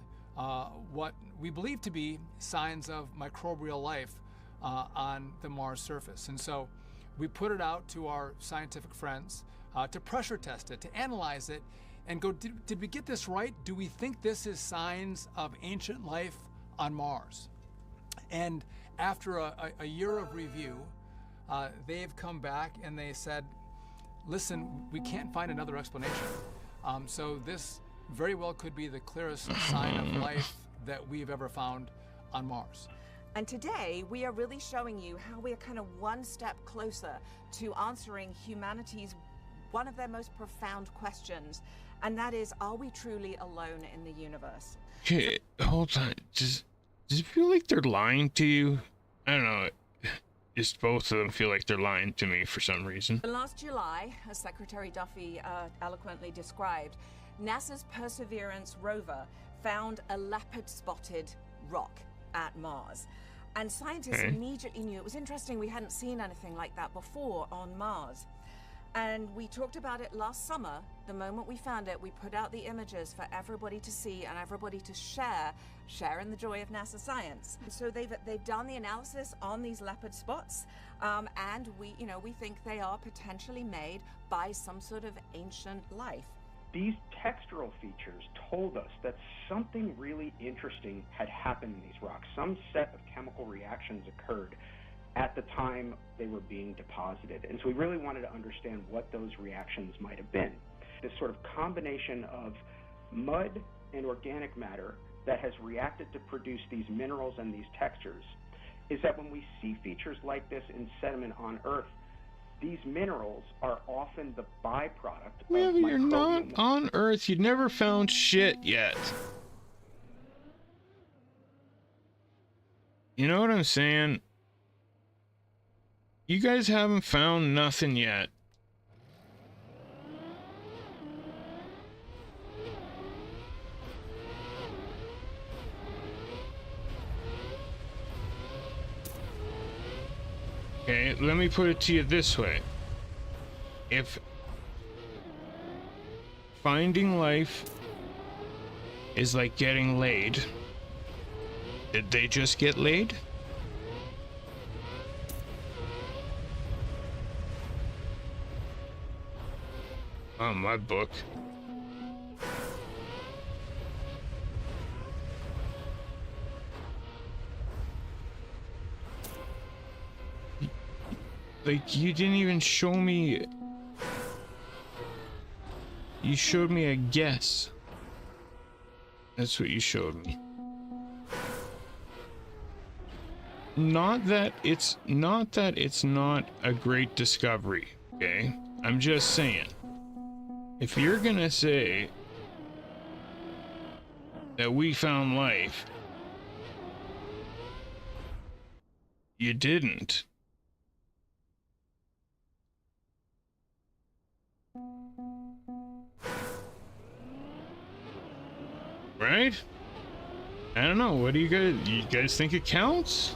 what we believe to be signs of microbial life on the Mars surface. And so we put it out to our scientific friends to pressure test it, to analyze it, and go, did we get this right? Do we think this is signs of ancient life on Mars? And after a year of review, they've come back and they said, listen, we can't find another explanation. So this very well could be the clearest sign of life that we've ever found on Mars. And today, we are really showing you how we are kind of one step closer to answering humanity's one of their most profound questions, and that is, are we truly alone in the universe? Okay, hold on. Does it feel like they're lying to you? I don't know. Just both of them feel like they're lying to me for some reason. Last July, as Secretary Duffy eloquently described, NASA's Perseverance rover found a leopard-spotted rock at Mars. And scientists immediately knew. It was interesting, we hadn't seen anything like that before on Mars. And we talked about it last summer. The moment we found it, we put out the images for everybody to see and everybody to share in the joy of NASA science. So they've done the analysis on these leopard spots, and we think they are potentially made by some sort of ancient life. These textural features told us that something really interesting had happened in these rocks. Some set of chemical reactions occurred at the time they were being deposited. And so we really wanted to understand what those reactions might have been. This sort of combination of mud and organic matter that has reacted to produce these minerals and these textures is that when we see features like this in sediment on Earth, these minerals are often the byproduct of Well, you're not microbial. on Earth. You never found shit yet. You know what I'm saying? You guys haven't found nothing yet. Okay, let me put it to you this way. If finding life is like getting laid. Did they just get laid? Oh, my book. Like, you didn't even show me. You showed me a guess. That's what you showed me. Not that it's not a great discovery, okay? I'm just saying. If you're gonna say that we found life, you didn't. Right? I don't know. What do you guys think it counts?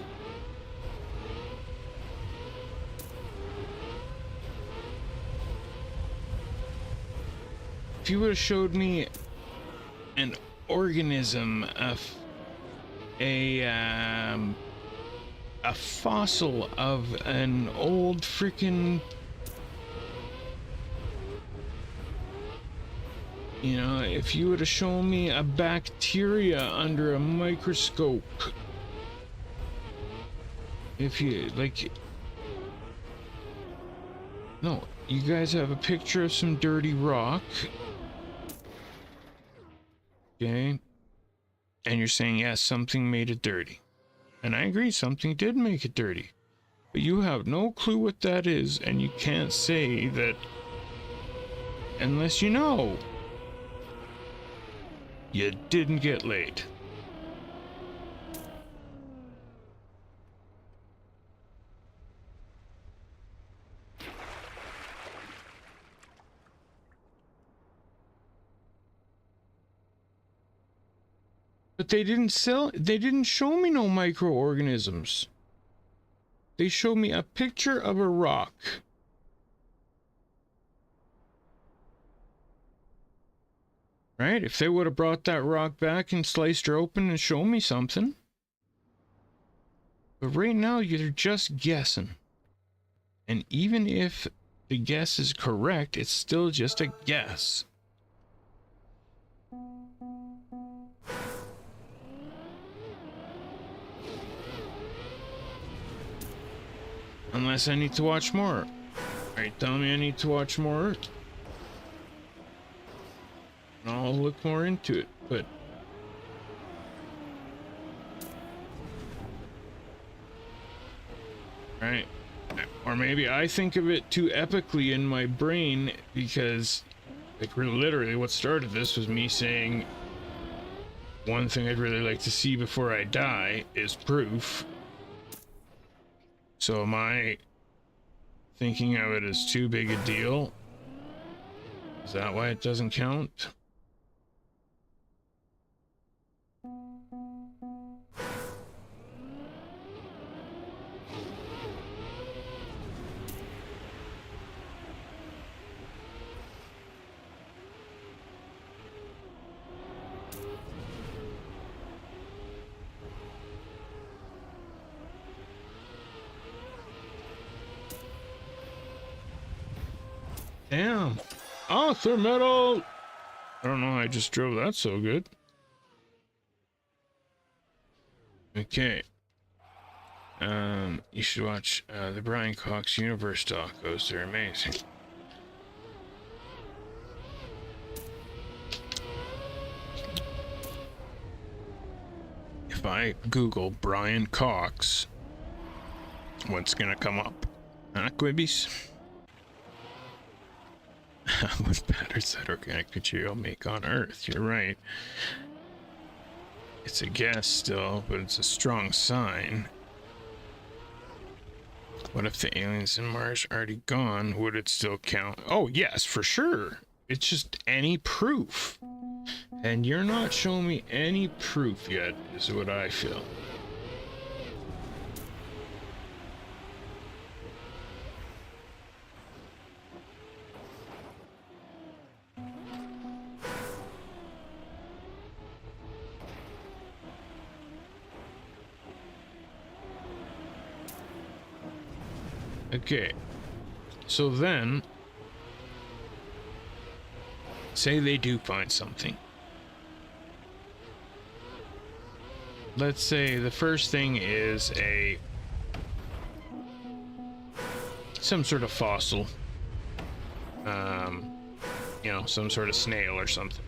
If you would have showed me an organism, a fossil of an old freaking, you know, if you would have shown me a bacteria under a microscope, if you like, no, you guys have a picture of some dirty rock. Okay, and you're saying, yes, something made it dirty. And I agree, something did make it dirty. But you have no clue what that is, and you can't say that unless you know. You didn't get laid. But they didn't show me no microorganisms. They showed me a picture of a rock. Right? If they would have brought that rock back and sliced her open and shown me something. But right now, you're just guessing. And even if the guess is correct, it's still just a guess. Unless I need to watch more. Alright, tell me I need to watch more. And I'll look more into it, but... Right. Or maybe I think of it too epically in my brain because, like, literally what started this was me saying one thing I'd really like to see before I die is proof. So am I thinking of it as too big a deal? Is that why it doesn't count? Damn. Author metal. I don't know how I just drove that so good. Okay. You should watch the Brian Cox Universe docos. They're amazing. If I Google Brian Cox, what's gonna come up? Quibbies? What patterns that organic material make on Earth? You're right. It's a guess still, but it's a strong sign. What if the aliens in Mars are already gone? Would it still count? Oh, yes, for sure. It's just any proof. And you're not showing me any proof yet, is what I feel. Okay. So then, say they do find something. Let's say the first thing is some sort of fossil. You know, some sort of snail or something.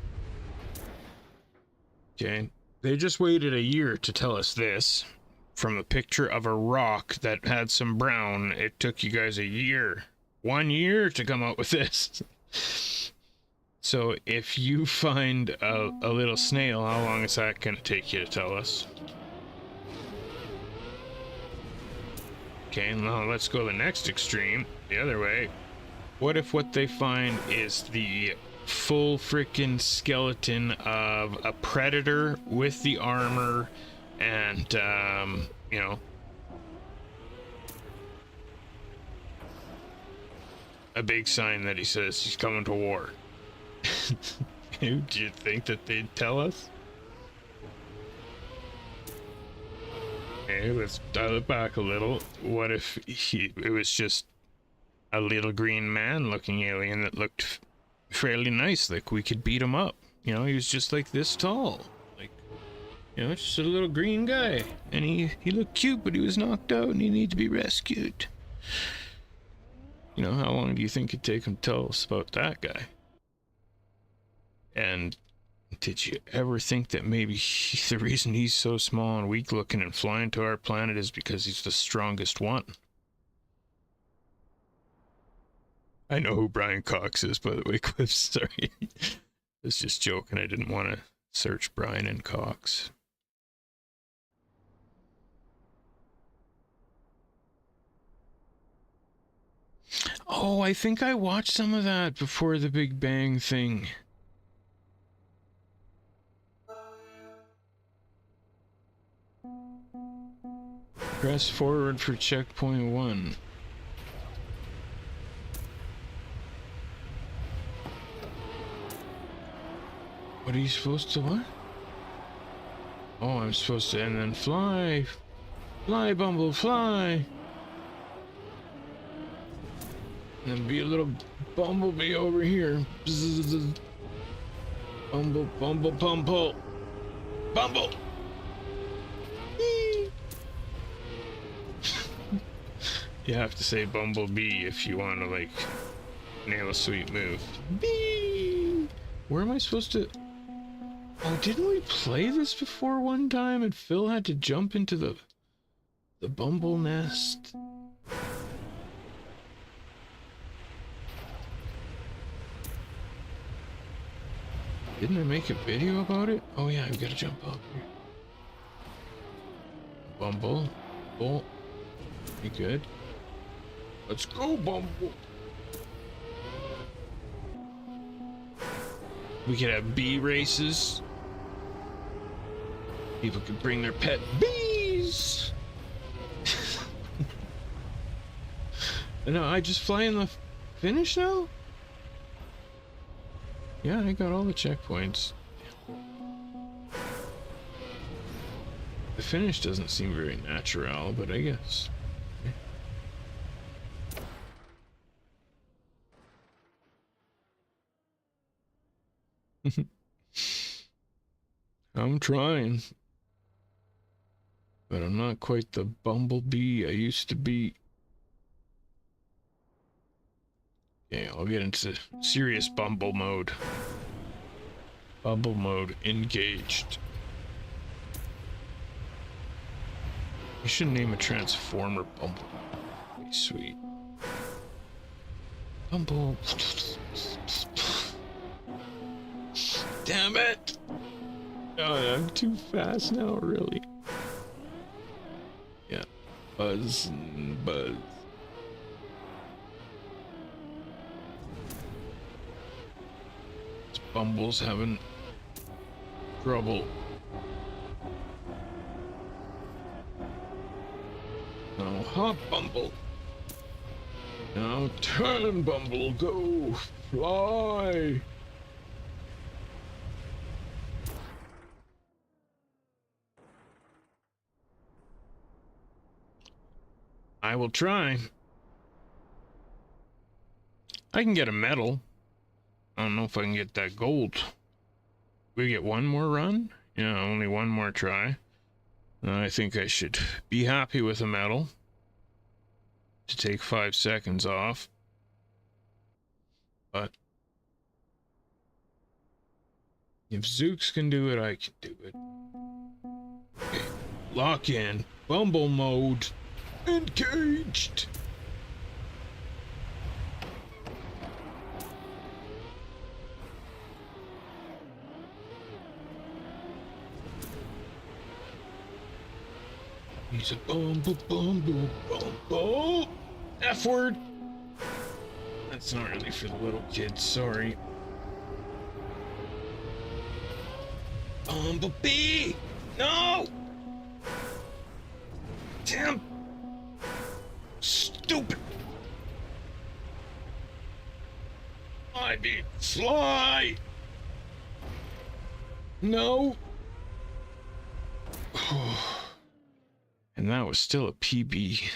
Okay. They just waited a year to tell us this. From a picture of a rock that had some brown, it took you guys a year. 1 year to come up with this. So if you find a little snail, how long is that going to take you to tell us? Okay, now let's go the next extreme, the other way. What if what they find is the full freaking skeleton of a predator with the armor and, you know, a big sign that he says he's coming to war? Do you think that they'd tell us? Okay, let's dial it back a little. What if it was just a little green man looking alien that looked fairly nice, like we could beat him up? You know, he was just like this tall. Like, you know, just a little green guy. And he looked cute, but he was knocked out and he needed to be rescued. You know, how long do you think it'd take him to tell us about that guy? And did you ever think that maybe the reason he's so small and weak looking and flying to our planet is because he's the strongest one? I know who Brian Cox is, by the way, Cliff. Sorry. I was just joking. I didn't want to search Brian and Cox. Oh, I think I watched some of that before the Big Bang thing. Press forward for checkpoint 1. What are you supposed to what? Oh, I'm supposed to, and then fly. Fly, Bumble, fly. And then be a little bumblebee over here. Bzzz. Bumble, bumble, bumble. Bumble! You have to say bumblebee if you want to, like, nail a sweet move. Bee! Where am I supposed to... Oh, didn't we play this before one time and Phil had to jump into the bumble nest? Didn't I make a video about it? Oh yeah, I've got to jump up here. Bumble. Bull. You good? Let's go, Bumble. We could have bee races. People could bring their pet bees. No, I just fly in the finish now? Yeah, I got all the checkpoints. The finish doesn't seem very natural, but I guess. I'm trying. But I'm not quite the bumblebee I used to be. Okay, I'll get into serious bumble mode. Bumble mode engaged. You should name a transformer Bumble. Be sweet. Bumble. Damn it! Oh, I'm too fast now, really. Yeah. Buzz and buzz. This Bumble's having trouble. Now hop, Bumble. Now turn, Bumble. Go. Fly. I will try. I can get a medal. I don't know if I can get that gold. We get one more run? Yeah, only one more try. I think I should be happy with a medal. To take 5 seconds off. But if Zooks can do it, I can do it. Okay. Lock in. Bumble mode. Engaged. He's a bumble. F word. That's not really for the little kids, sorry. Bumblebee! No! Damn! Stupid! I need fly! No! And that was still a PB.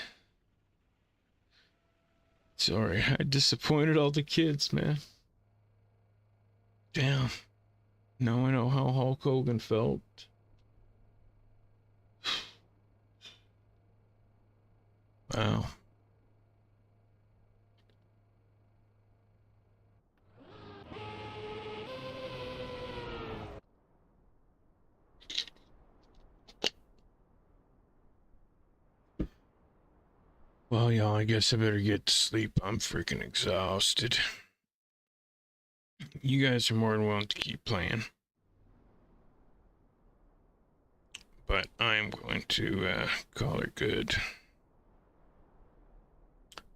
Sorry, I disappointed all the kids, man. Damn. Now I know how Hulk Hogan felt. Wow. Well, y'all, I guess I better get to sleep. I'm freaking exhausted. You guys are more than willing to keep playing. But I'm going to call it good.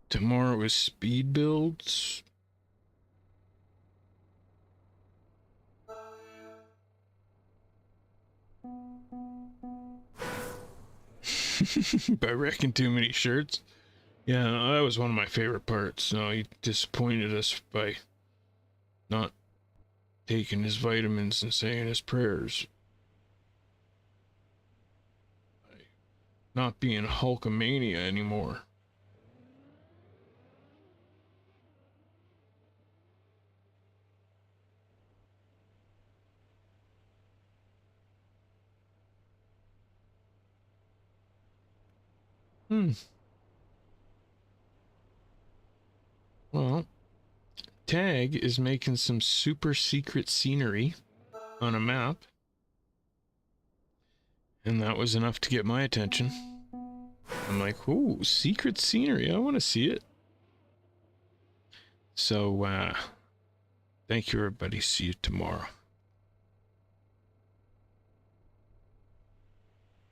Tomorrow is speed builds. By wrecking too many shirts. Yeah, that was one of my favorite parts. No, he disappointed us by not taking his vitamins and saying his prayers. Not being Hulkamania anymore. Well, Tag is making some super secret scenery on a map. And that was enough to get my attention. I'm like, ooh, secret scenery. I want to see it. So, thank you, everybody. See you tomorrow.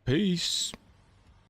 Peace.